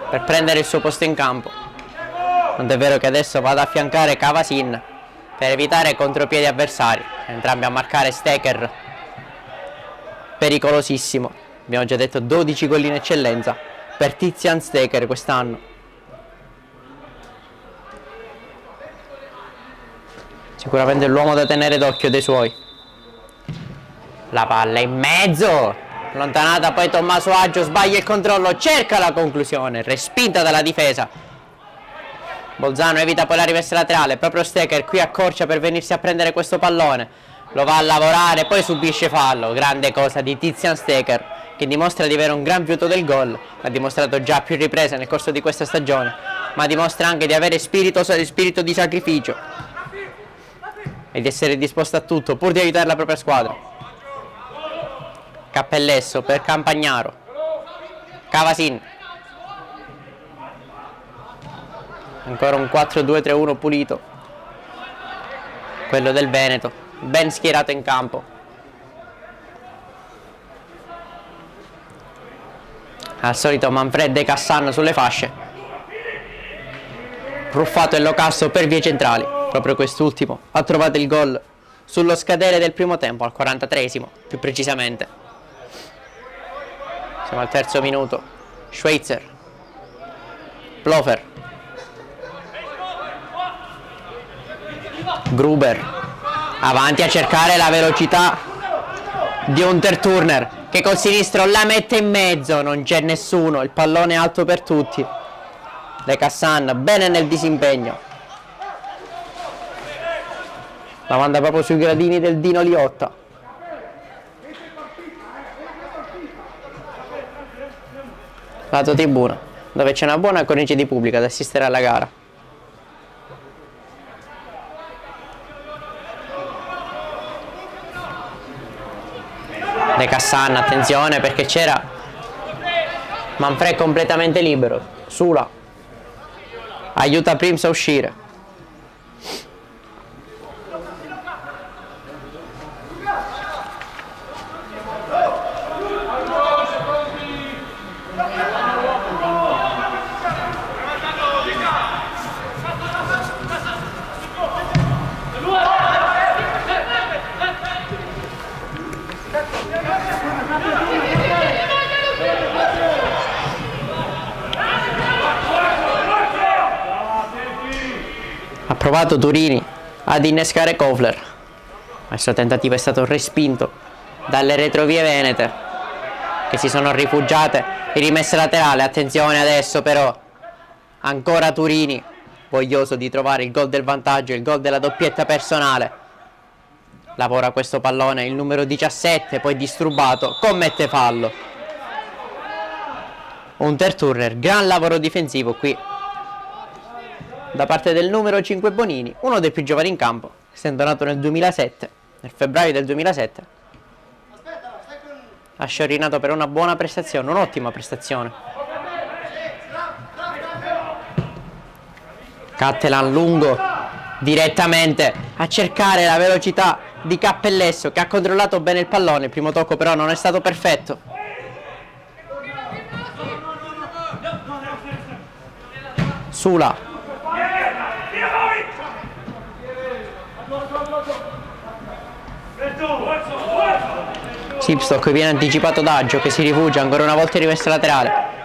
per prendere il suo posto in campo. Non è vero che adesso vado a affiancare Cavasin per evitare contropiedi avversari. Entrambi a marcare Steker, pericolosissimo. Abbiamo già detto 12 gol in eccellenza per Tizian Steker quest'anno. Sicuramente l'uomo da tenere d'occhio dei suoi. La palla in mezzo, allontanata, poi Tommaso Aggio sbaglia il controllo, cerca la conclusione, respinta dalla difesa. Bolzano evita poi la rimessa laterale, proprio Steker qui accorcia per venirsi a prendere questo pallone, lo va a lavorare, poi subisce fallo. Grande cosa di Tizian Steker, che dimostra di avere un gran fiuto del gol, l'ha dimostrato già a più riprese nel corso di questa stagione, ma dimostra anche di avere spirito di sacrificio e di essere disposto a tutto pur di aiutare la propria squadra. Cappellesso per Campagnaro, Cavasin, ancora un 4-2-3-1 pulito, quello del Veneto, ben schierato in campo. Al solito Manfred De Cassan sulle fasce, Ruffato e Locasto per vie centrali. Proprio quest'ultimo ha trovato il gol sullo scadere del primo tempo, al 43esimo più precisamente. Siamo al terzo minuto. Schweitzer, Plofer, Gruber avanti a cercare la velocità di Hunter Turner, che col sinistro la mette in mezzo, non c'è nessuno, il pallone è alto per tutti. De Cassan bene nel disimpegno, la manda proprio sui gradini del Dino Liotta. Lato tribuna, dove c'è una buona cornice di pubblico ad assistere alla gara. De Cassan, attenzione perché c'era Manfred completamente libero. Sula aiuta Prims a uscire. Ha provato Turini ad innescare Kofler, ma il suo tentativo è stato respinto dalle retrovie venete, che si sono rifugiate in rimessa laterale. Attenzione adesso però, ancora Turini voglioso di trovare il gol del vantaggio, il gol della doppietta personale. Lavora questo pallone il numero 17, poi disturbato, commette fallo. Hunter Turner, gran lavoro difensivo qui da parte del numero 5 Bonini, uno dei più giovani in campo, essendo nato nel 2007, nel febbraio del 2007. Ha sciorinato per una buona prestazione, un'ottima prestazione. Cattelan lungo, direttamente a cercare la velocità di Cappellesso, che ha controllato bene il pallone. Il primo tocco però non è stato perfetto. Sula. Sipstock viene anticipato da Aggio, che si rifugia ancora una volta in rimessa laterale.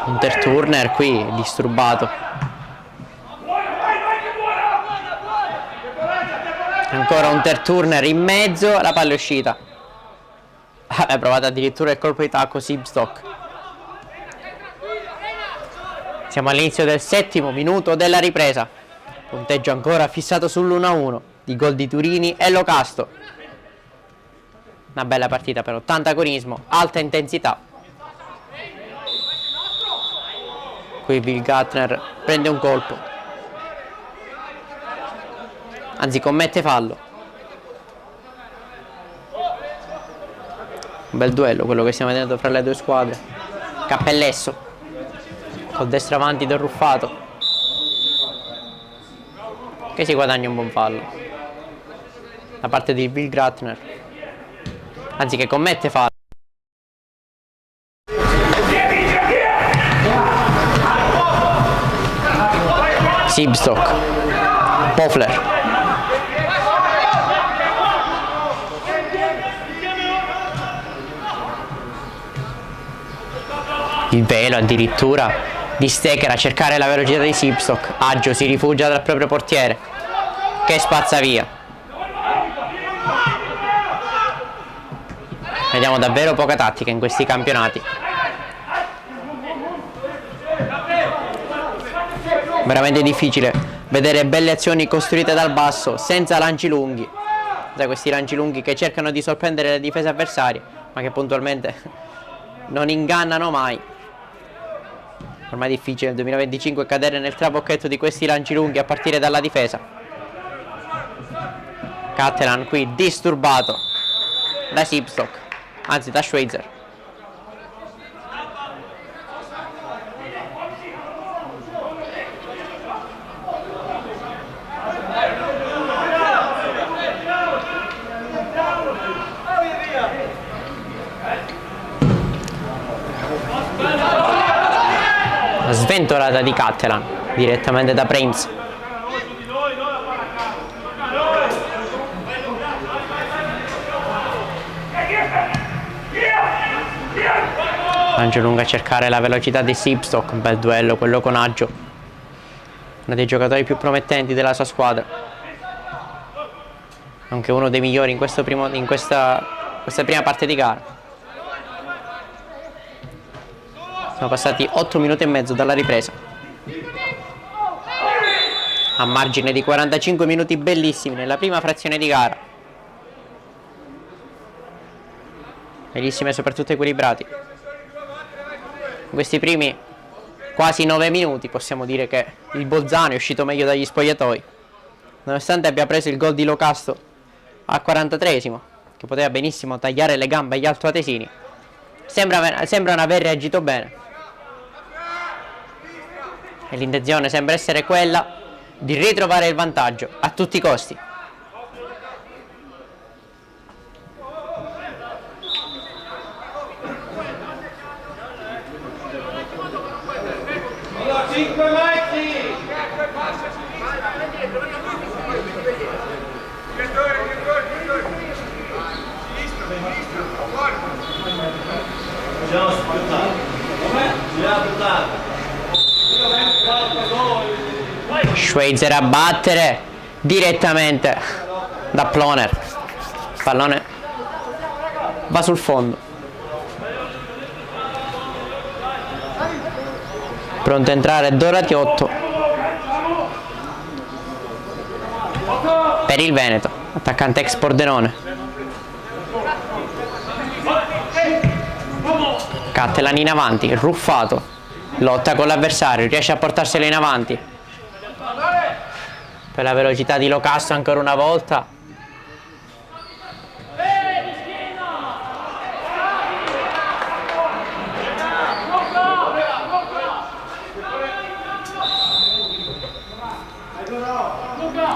Hunter Turner qui disturbato. Ancora Hunter Turner in mezzo, la palla è uscita. Ha provato addirittura il colpo di tacco Sipstock. Siamo all'inizio del 7° minuto della ripresa. Punteggio ancora fissato sull'1-1 di gol di Turini e Locasto. Una bella partita però, tanto agonismo, alta intensità. Qui Bill Gatner prende un colpo, anzi commette fallo. Un bel duello quello che stiamo vedendo fra le due squadre. Cappellesso col destro avanti del Ruffato, che si guadagna un buon fallo da parte di Bill Gatner, anzi che commette fallo. Sipstock, Pofler, il velo addirittura di Steker a cercare la velocità di Sipstock. Aggio si rifugia dal proprio portiere, che spazza via. Vediamo davvero poca tattica in questi campionati. Veramente difficile vedere belle azioni costruite dal basso senza lanci lunghi, da questi lanci lunghi che cercano di sorprendere le difese avversarie, ma che puntualmente non ingannano mai. Ormai è difficile nel 2025 cadere nel trabocchetto di questi lanci lunghi a partire dalla difesa. Cattelan qui disturbato da Sipstock, anzi da Schweitzer. Sventolata di Cattelan direttamente da Prince. Lancio lungo a cercare la velocità di Sipstock. Un bel duello quello con Aggio, uno dei giocatori più promettenti della sua squadra, anche uno dei migliori in questa prima parte di gara. Sono passati 8 minuti e mezzo dalla ripresa, a margine di 45 minuti bellissimi nella prima frazione di gara, bellissimi e soprattutto equilibrati. In questi primi quasi 9 minuti possiamo dire che il Bolzano è uscito meglio dagli spogliatoi, nonostante abbia preso il gol di Locasto al 43esimo, che poteva benissimo tagliare le gambe agli altoatesini. Sembrano aver reagito bene, e l'intenzione sembra essere quella di ritrovare il vantaggio a tutti i costi. Schweitzer a battere direttamente da Ploner. Pallone va sul fondo. Pronto a entrare Doratiotto per il Veneto, attaccante ex Pordenone. Cattelan in avanti, Ruffato lotta con l'avversario, riesce a portarselo in avanti. Per la velocità di Locasso ancora una volta.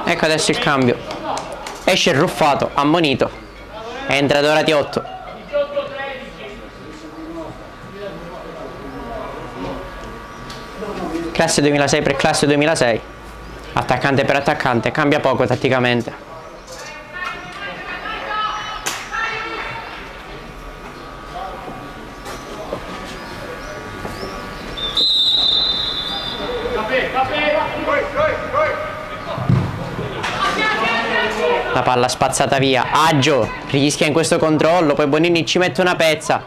Ecco adesso il cambio. Esce il Ruffato, ammonito. Entra Doratiotto. Classe 2006 per classe 2006. Attaccante per attaccante, cambia poco tatticamente. La palla spazzata via. Aggio rischia in questo controllo, poi Bonini ci mette una pezza.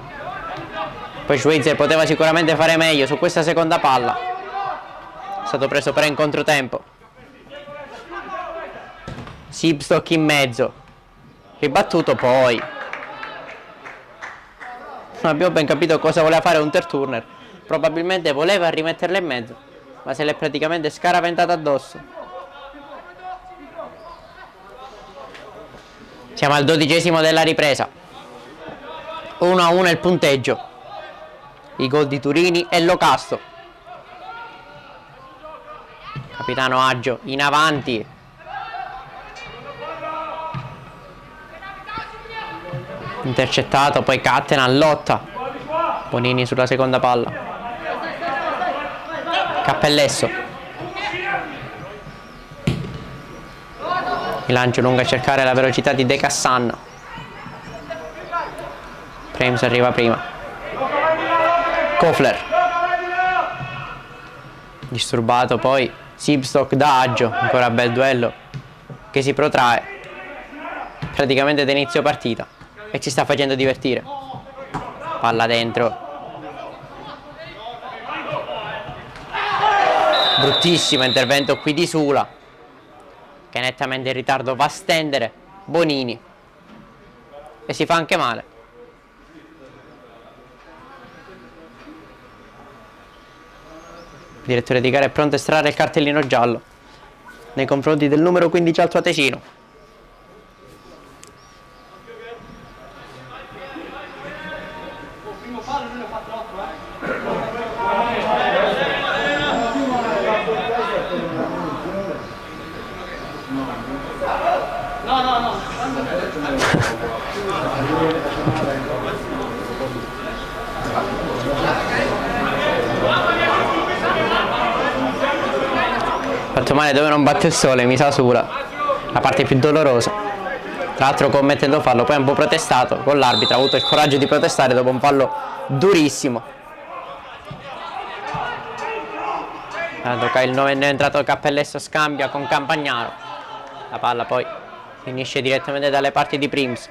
Poi Schweitzer poteva sicuramente fare meglio su questa seconda palla. È stato preso però in controtempo. Sibstock in mezzo. Ribattuto poi. Non abbiamo ben capito cosa voleva fare Hunter Turner. Probabilmente voleva rimetterla in mezzo, ma se l'è praticamente scaraventata addosso. Siamo al 12° della ripresa. 1-1 il punteggio. I gol di Turini e Locasto. Capitano Aggio in avanti. Intercettato, poi Cattelan lotta. Bonini sulla seconda palla. Cappellesso. Il lancio lungo a cercare la velocità di De Cassan. Prems arriva prima. Kofler. Disturbato poi Sibstock da Aggio. Ancora bel duello che si protrae praticamente da inizio partita e ci sta facendo divertire. Palla dentro. Bruttissimo intervento qui di Sula, che nettamente in ritardo va a stendere Bonini e si fa anche male. Il direttore di gara è pronto a estrarre il cartellino giallo nei confronti del numero 15 altoatesino. Fatto male dove non batte il sole, mi sa Sula. La parte più dolorosa. Tra l'altro commettendo fallo, poi ha un po' protestato con l'arbitro, ha avuto il coraggio di protestare dopo un fallo durissimo. Il 9enne è entrato Cappellesso, scambia con Campagnaro. La palla poi finisce direttamente dalle parti di Prims.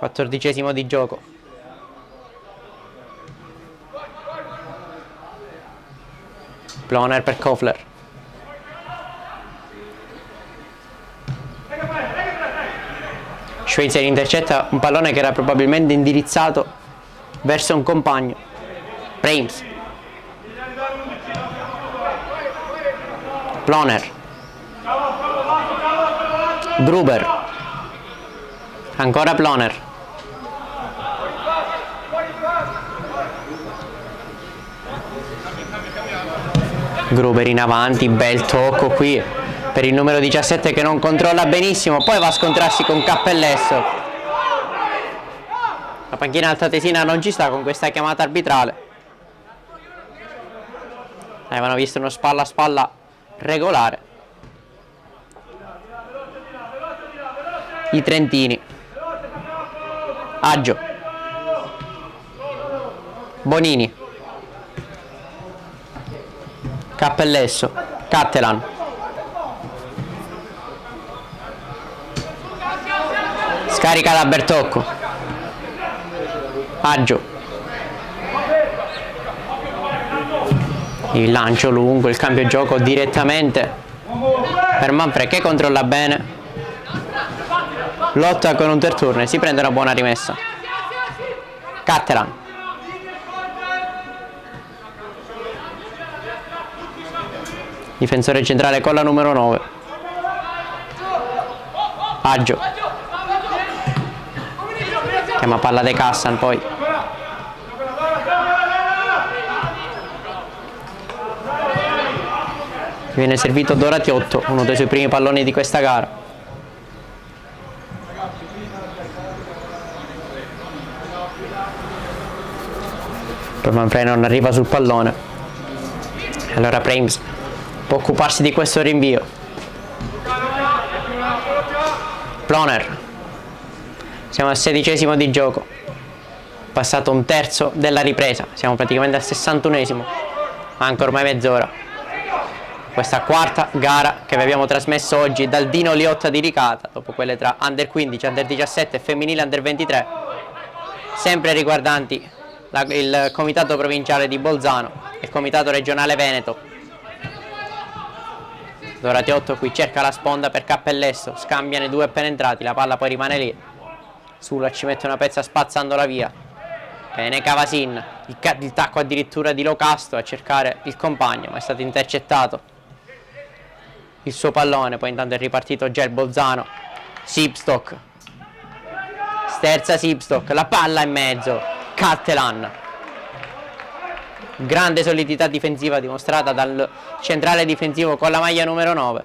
14° di gioco. Ploner per Kofler. Schweitzer intercetta un pallone che era probabilmente indirizzato verso un compagno. Prims. Ploner. Gruber. Ancora Ploner. Gruber in avanti, bel tocco qui per il numero 17 che non controlla benissimo, poi va a scontrarsi con Cappellesso. La panchina altoatesina non ci sta con questa chiamata arbitrale. Avevano visto uno spalla a spalla regolare i trentini. Aggio. Bonini. Cappellesso, Cattelan. Scarica da Bertocco. Aggio. Il lancio lungo, il cambio gioco direttamente per Manfred che controlla bene. Lotta con un turn, si prende una buona rimessa. Cattelan. Difensore centrale con la numero 9. Aggio. Chiama palla De Cassan poi. Viene servito Doratiotto, uno dei suoi primi palloni di questa gara. Poi Manfred non arriva sul pallone. Allora Primes può occuparsi di questo rinvio. Ploner. Siamo al 16° di gioco. Passato un terzo della ripresa. Siamo praticamente al 61°. Manca ormai mezz'ora. Questa quarta gara che vi abbiamo trasmesso oggi dal Dino Liotta di Licata, dopo quelle tra Under 15, Under 17 e femminile Under 23, sempre riguardanti il comitato provinciale di Bolzano e il comitato regionale Veneto. Doratiotto qui cerca la sponda per Cappellesso, scambiano i due appena entrati, la palla poi rimane lì. Sula ci mette una pezza spazzandola via. Bene Cavasin, il tacco addirittura di Locasto a cercare il compagno, ma è stato intercettato il suo pallone. Poi intanto è ripartito già il Bolzano. Sipstock, sterza Sipstock, la palla in mezzo. Cattelan. Grande solidità difensiva dimostrata dal centrale difensivo con la maglia numero 9.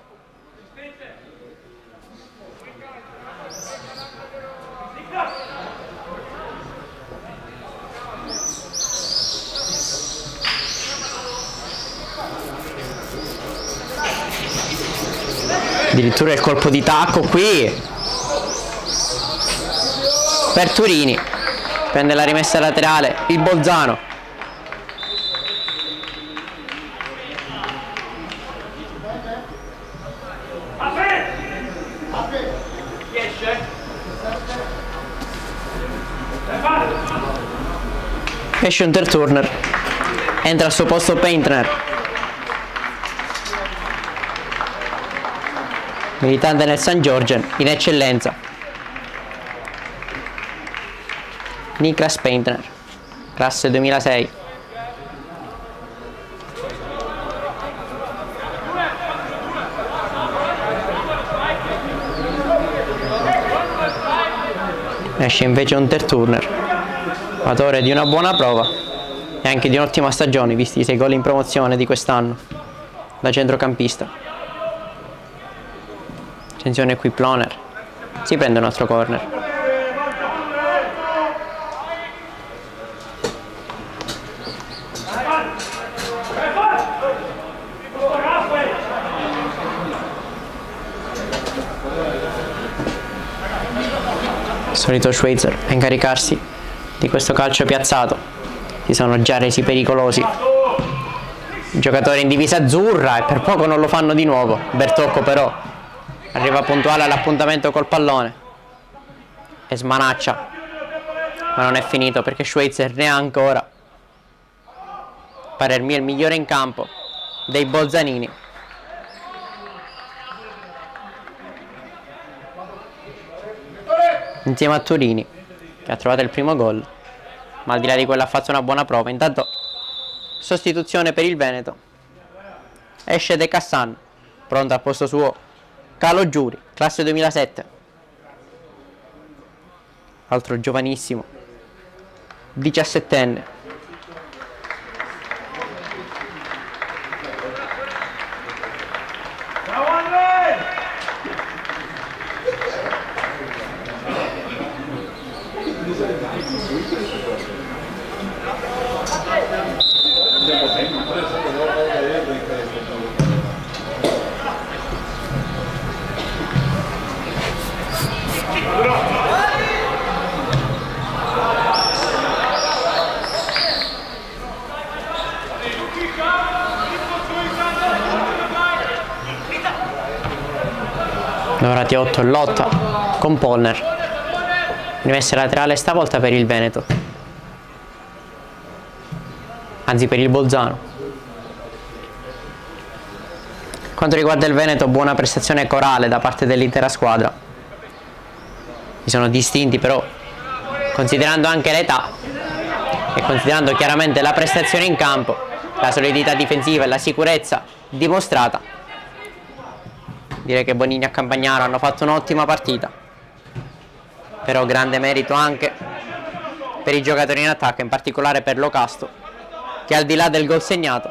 Addirittura il colpo di tacco qui per Turini. Prende la rimessa laterale il Bolzano. Esce un turner. Entra al suo posto Paintner, militante nel St. Georgen in eccellenza. Niklas Paintner, classe 2006. Esce invece un turner, autore di una buona prova e anche di un'ottima stagione, visti i 6 gol in promozione di quest'anno da centrocampista. Attenzione qui Ploner, si prende un altro corner. Il solito Schweitzer a incaricarsi di questo calcio piazzato. Si sono già resi pericolosi i giocatori in divisa azzurra e per poco non lo fanno di nuovo. Bertocco però arriva puntuale all'appuntamento col pallone e smanaccia, ma non è finito perché Schweitzer ne ha ancora. Parer mio il migliore in campo dei bolzanini. Insieme a Turini che ha trovato il primo gol, ma al di là di quello ha fatto una buona prova. Intanto sostituzione per il Veneto. Esce De Cassan, pronto al posto suo Calo Giuri, classe 2007. Altro giovanissimo, 17enne. Dorati 8 in lotta con Polner. Rimessa laterale stavolta per il Veneto, anzi per il Bolzano. Quanto riguarda il Veneto, buona prestazione corale da parte dell'intera squadra. Si sono distinti, però, considerando anche l'età e considerando chiaramente la prestazione in campo, la solidità difensiva e la sicurezza dimostrata, direi che Bonini e Campagnaro hanno fatto un'ottima partita. Però grande merito anche per i giocatori in attacco, in particolare per Locasto, che al di là del gol segnato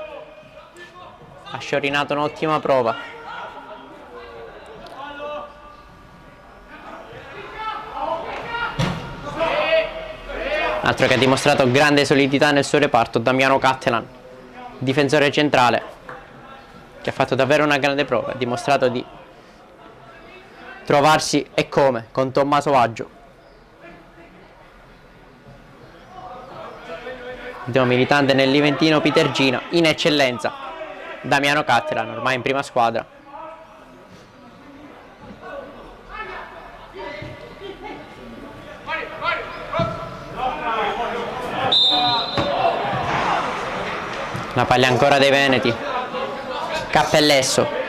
ha sciorinato un'ottima prova. Altro che ha dimostrato grande solidità nel suo reparto, Damiano Cattelan, difensore centrale, che ha fatto davvero una grande prova, ha dimostrato di trovarsi e come con Tommaso Aggio. Ultimo militante nell'Iventino Pitergina, in eccellenza Damiano Cattelan, ormai in prima squadra. La palla ancora dei Veneti. Cappellesso.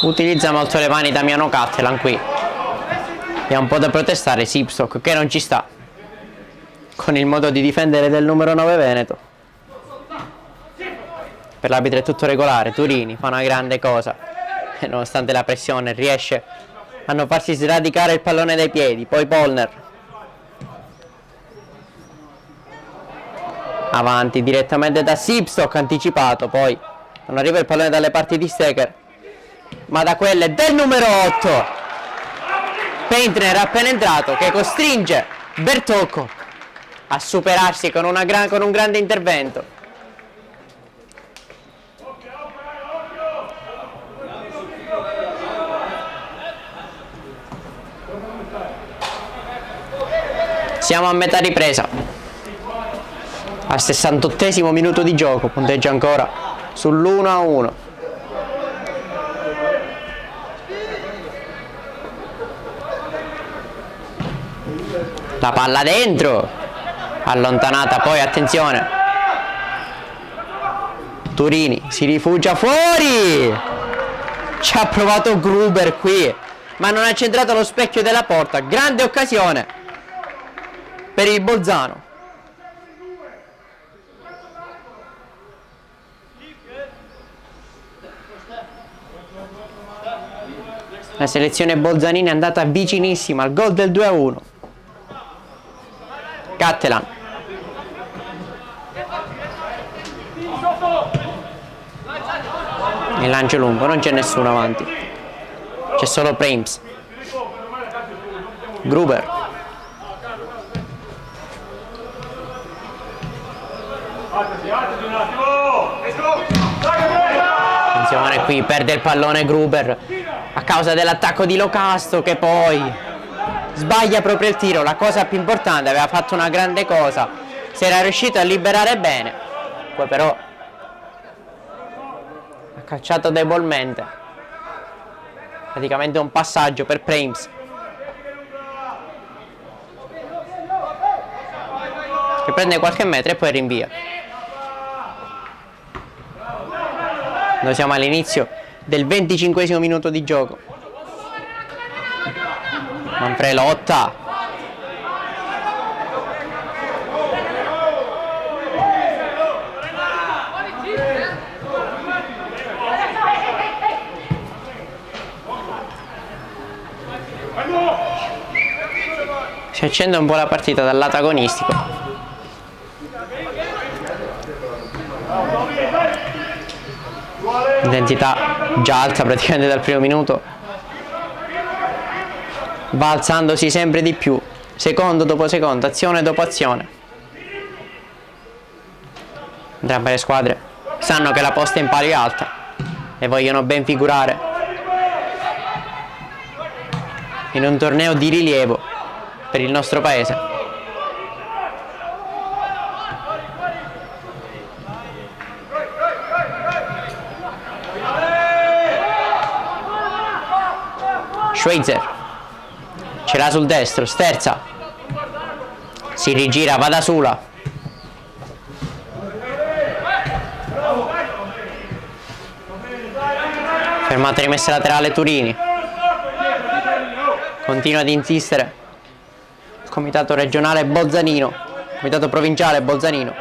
Utilizza molto le mani Damiano Cattelan qui e ha un po' da protestare Sipstock, che non ci sta con il modo di difendere del numero 9 Veneto. Per l'arbitro è tutto regolare. Turini fa una grande cosa e nonostante la pressione riesce a non farsi sradicare il pallone dai piedi. Poi Polner avanti direttamente da Sipstock, anticipato, poi non arriva il pallone dalle parti di Steker ma da quelle del numero 8. Paintner appena entrato, che costringe Bertocco a superarsi con un grande intervento. Siamo a metà ripresa, al 68esimo minuto di gioco, punteggia ancora sull'1-1. La palla dentro, allontanata, poi attenzione, Turini si rifugia fuori, ci ha provato Gruber qui ma non ha centrato lo specchio della porta. Grande occasione per il Bolzano. La selezione bolzanina è andata vicinissima al gol del 2-1. Cattelan. Il lancio lungo, non c'è nessuno avanti, c'è solo Prims. Gruber. Attenzione qui, perde il pallone Gruber a causa dell'attacco di Locasto, che poi sbaglia proprio il tiro. La cosa più importante, aveva fatto una grande cosa, si era riuscito a liberare bene, poi però ha calciato debolmente, praticamente un passaggio per Prims, che prende qualche metro e poi rinvia. Noi siamo all'inizio del 25esimo minuto di gioco. Manfred lotta. Si accende un po' la partita dal lato agonistico. Intensità già alta praticamente dal primo minuto. Va alzandosi sempre di più, secondo dopo secondo, azione dopo azione. Entrambe le squadre sanno che la posta in palio è alta e vogliono ben figurare in un torneo di rilievo per il nostro paese. Schweitzer ce l'ha sul destro, sterza, si rigira, va da sola. Fermata, rimessa laterale Turini. Continua ad insistere il comitato regionale Bolzanino, comitato provinciale Bolzanino.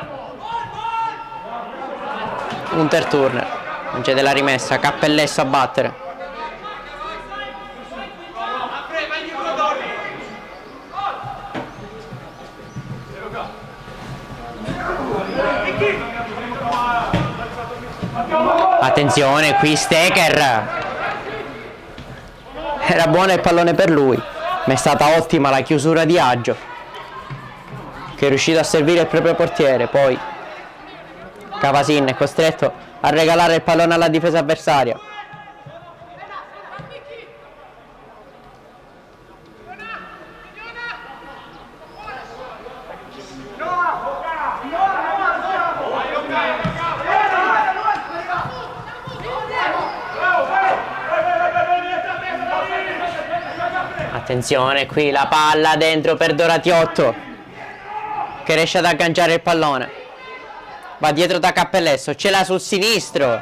Unterturner concede la rimessa, Cappellesso a battere. Attenzione, qui Steker. Era buono il pallone per lui, ma è stata ottima la chiusura di Aggio, che è riuscito a servire il proprio portiere. Poi Cavasin è costretto a regalare il pallone alla difesa avversaria. Attenzione, qui la palla dentro per Doratiotto, che riesce ad agganciare il pallone. Va dietro da Cappellesso, ce l'ha sul sinistro,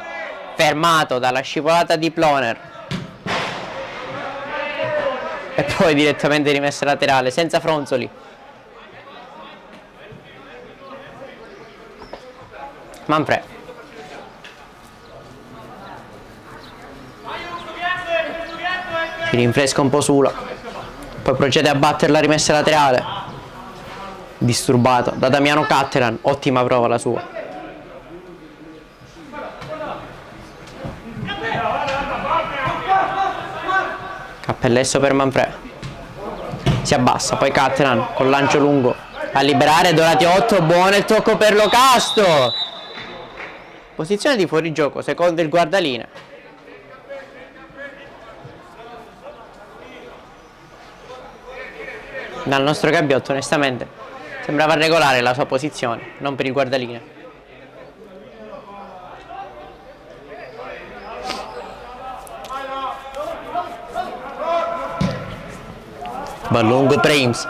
fermato dalla scivolata di Ploner. E poi direttamente rimessa laterale, senza fronzoli. Manfred. Si rinfresca un po' Sula. Poi procede a battere la rimessa laterale. Disturbato da Damiano Cattelan. Ottima prova la sua. Cappellesso per Manfred. Si abbassa, poi Cattelan con lancio lungo a liberare Doratiotto. Buono il tocco per Locasto. Posizione di fuorigioco secondo il guardalinee. Dal nostro Gabbiotto onestamente sembrava regolare la sua posizione, non per il guardalinee. Va lungo Prims.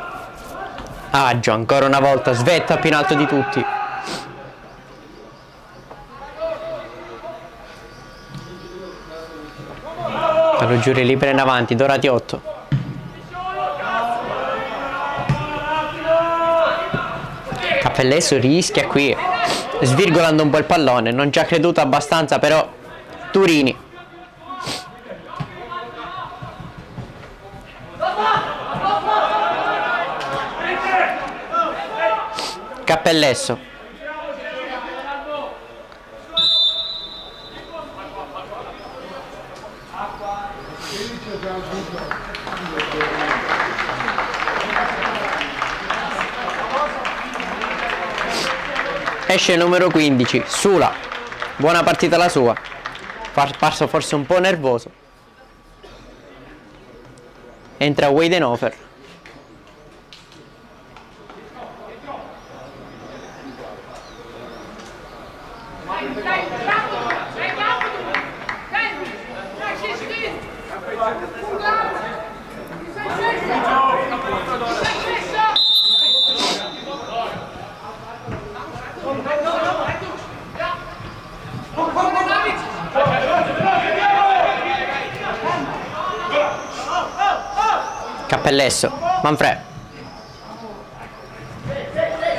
Aggio ancora una volta, svetta più in alto di tutti. Fallo giuri libero in avanti, Doratiotto. Cappellesso rischia qui, svirgolando un po' il pallone, non ci ha creduto abbastanza però Turini. Cappellesso. Esce il numero 15, Sula. Buona partita la sua. Parso forse un po' nervoso. Entra Weidenhofer. Cappellesso, Manfred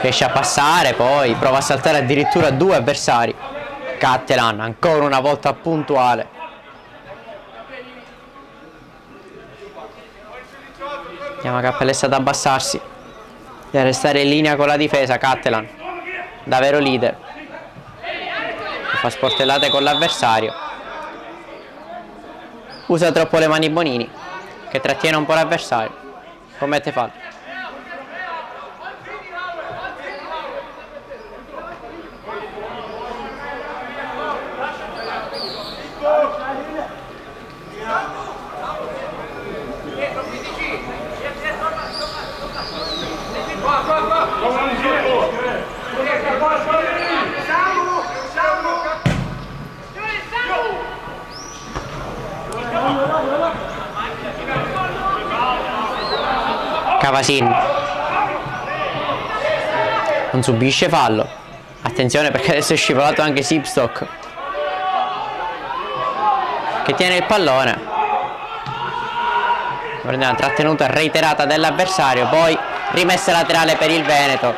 riesce a passare, poi prova a saltare addirittura due avversari. Cattelan ancora una volta puntuale. Chiama Cappellesso ad abbassarsi e a restare in linea con la difesa. Cattelan, da vero leader, fa sportellate con l'avversario, usa troppo le mani Bonini, che trattiene un po' l'avversario. commette fallo. Cavasin non subisce fallo. Attenzione perché adesso è scivolato anche Sipstock, che tiene il pallone. Prende una trattenuta reiterata dell'avversario, poi rimessa laterale per il Veneto.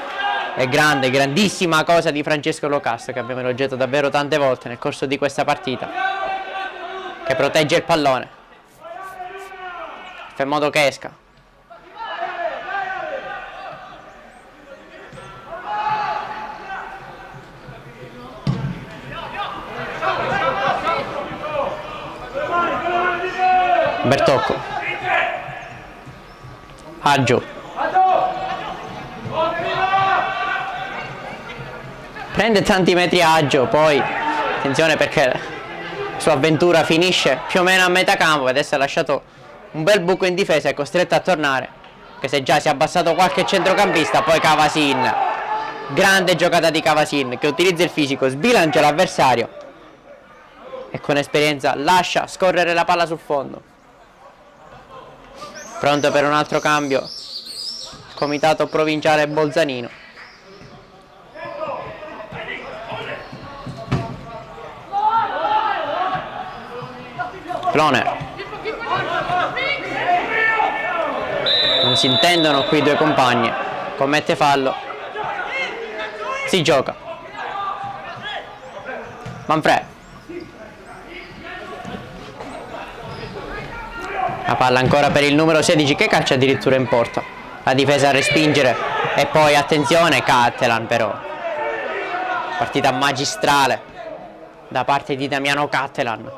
È grande, grandissima cosa di Francesco Locasto, che abbiamo elogiato davvero tante volte nel corso di questa partita, che protegge il pallone, fa in modo che esca. Bertocco, Aggio, prende tanti metri Aggio, poi attenzione perché la sua avventura finisce più o meno a metà campo. Adesso ha lasciato un bel buco in difesa, è costretto a tornare, che se già si è abbassato qualche centrocampista. Poi Cavasin, grande giocata di Cavasin, che utilizza il fisico, sbilancia l'avversario e con esperienza lascia scorrere la palla sul fondo. Pronto per un altro cambio il comitato provinciale bolzanino. Ploner. Non si intendono qui i due compagni. Commette fallo. Si gioca. Manfred. La palla ancora per il numero 16 che calcia addirittura in porta. La difesa a respingere. E poi attenzione Cattelan però. Partita magistrale da parte di Damiano Cattelan.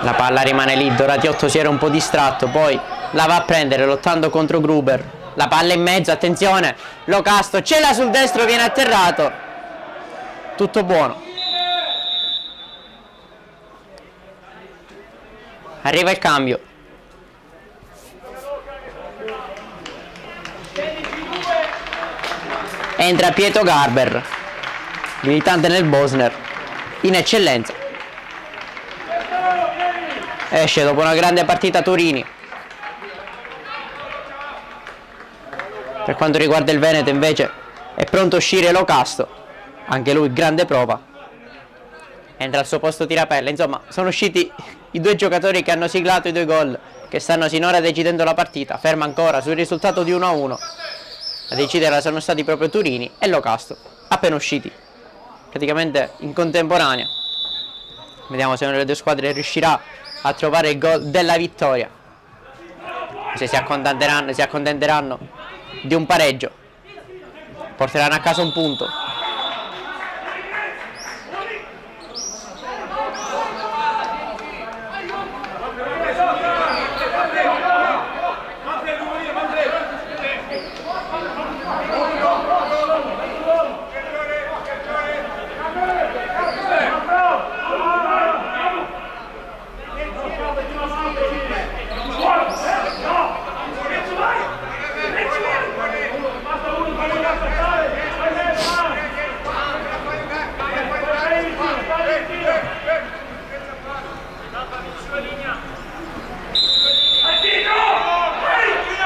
La palla rimane lì, Doratiotto si era un po' distratto, poi la va a prendere lottando contro Gruber. La palla in mezzo, attenzione, Locasto ce l'ha sul destro, viene atterrato. Tutto buono. Arriva il cambio. Entra Pietro Garber, militante nel Bosner, in eccellenza. Esce dopo una grande partita Turini. Per quanto riguarda il Veneto invece è pronto a uscire Locasto, anche lui grande prova. Entra al suo posto Tirapella. Insomma, sono usciti i due giocatori che hanno siglato i due gol, che stanno sinora decidendo la partita. Ferma ancora sul risultato di 1-1. A deciderla sono stati proprio Turini e Locasto, appena usciti praticamente in contemporanea. Vediamo se una delle due squadre riuscirà a trovare il gol della vittoria, se si accontenteranno di un pareggio, porteranno a casa un punto.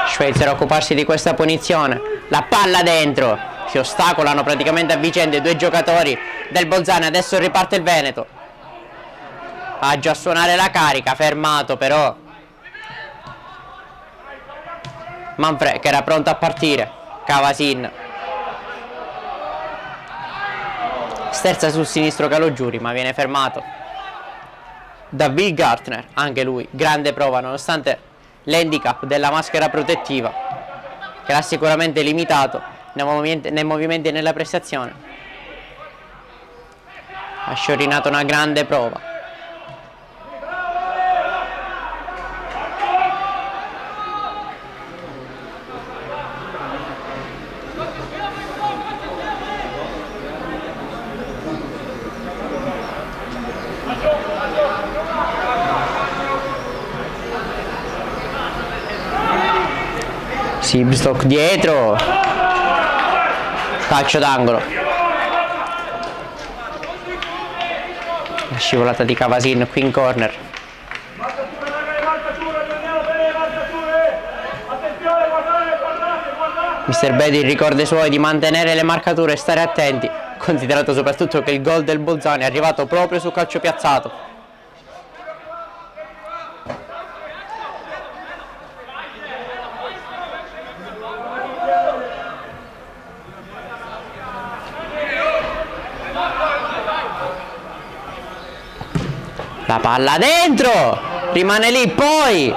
Schweitzer a occuparsi di questa punizione. La palla dentro. Si ostacolano praticamente a vicenda i due giocatori del Bolzano. Adesso riparte il Veneto. Ha già a suonare la carica. Fermato però Manfred, che era pronto a partire. Cavasin sterza sul sinistro Calogiuri, ma viene fermato da Bill Gartner. Anche lui grande prova nonostante l'handicap della maschera protettiva, che l'ha sicuramente limitato nei movimenti e nella prestazione. Ha sciorinato una grande prova. Sibstock dietro, calcio d'angolo, la scivolata di Kavasin qui in corner. Mr. Bedin ricorda ai suoi di mantenere le marcature e stare attenti, considerato soprattutto che il gol del Bolzano è arrivato proprio su calcio piazzato. La palla dentro, rimane lì, poi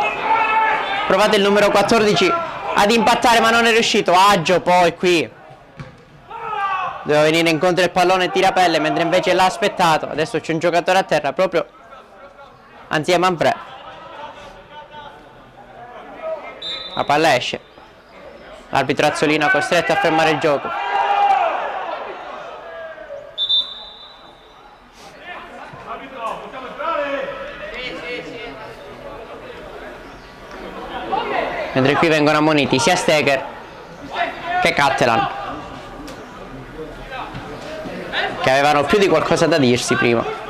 provate il numero 14 ad impattare ma non è riuscito. Aggio poi qui doveva venire incontro il pallone e tirapelle, mentre invece l'ha aspettato. Adesso c'è un giocatore a terra proprio anzi a Manfred. La palla esce, l'arbitro Azzolino costretto a fermare il gioco. Mentre qui vengono ammoniti sia Steger che Cattelan, che avevano più di qualcosa da dirsi prima.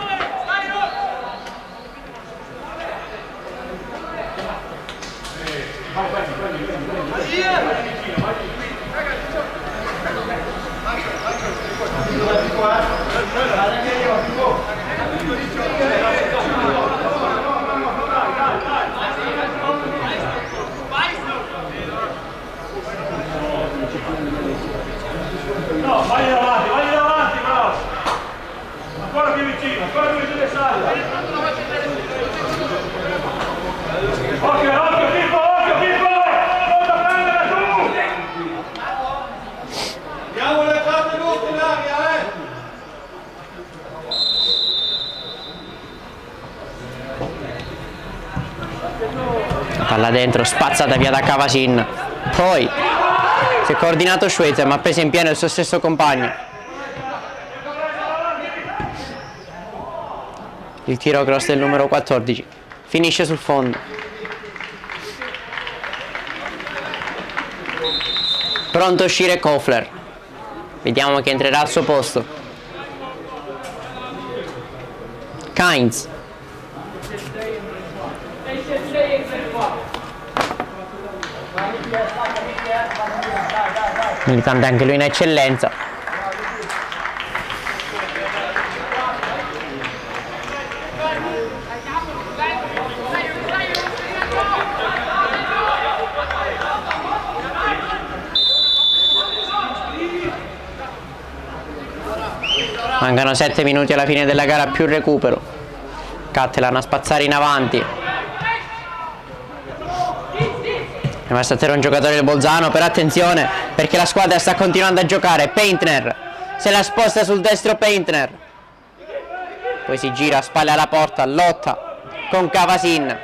Vai avanti, bravo! Ancora più vicino e salta! Occhio, Pippo! Non da prendere su! Diamo le carte tutte in aria, La palla dentro, spazzata via da Kavasin. Poi si è coordinato Schweitzer ma ha preso in pieno il suo stesso compagno. Il tiro cross del numero 14 finisce sul fondo. Pronto a uscire Kofler. Vediamo chi entrerà al suo posto. Kainz. Militante anche lui in eccellenza. Mancano 7 minuti alla fine della gara più recupero. Cattelan a spazzare in avanti. È rimasto a terra un giocatore del Bolzano, però attenzione perché la squadra sta continuando a giocare. Paintner se la sposta sul destro, Paintner poi si gira a spalle alla porta, lotta con Kavasin.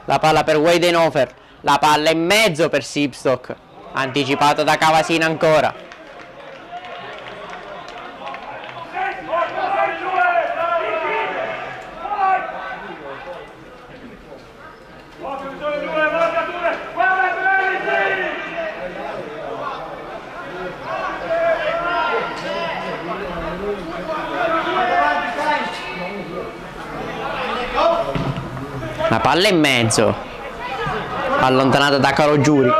La palla per Weidenhofer, la palla in mezzo per Sibstock, anticipato da Kavasin ancora. La palla in mezzo, allontanata da Caro Giuri.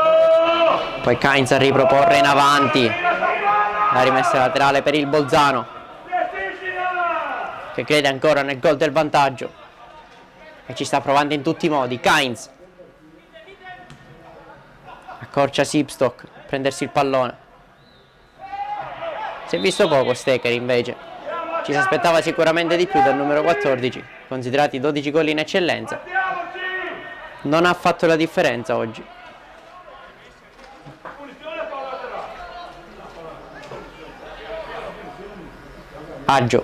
Poi Kainz a riproporre in avanti. La rimessa laterale per il Bolzano, che crede ancora nel gol del vantaggio e ci sta provando in tutti i modi. Kainz accorcia Sibstock a prendersi il pallone. Si è visto poco Steker invece. Ci si aspettava sicuramente di più dal numero 14, considerati 12 gol in eccellenza. Non ha fatto la differenza oggi. Agio.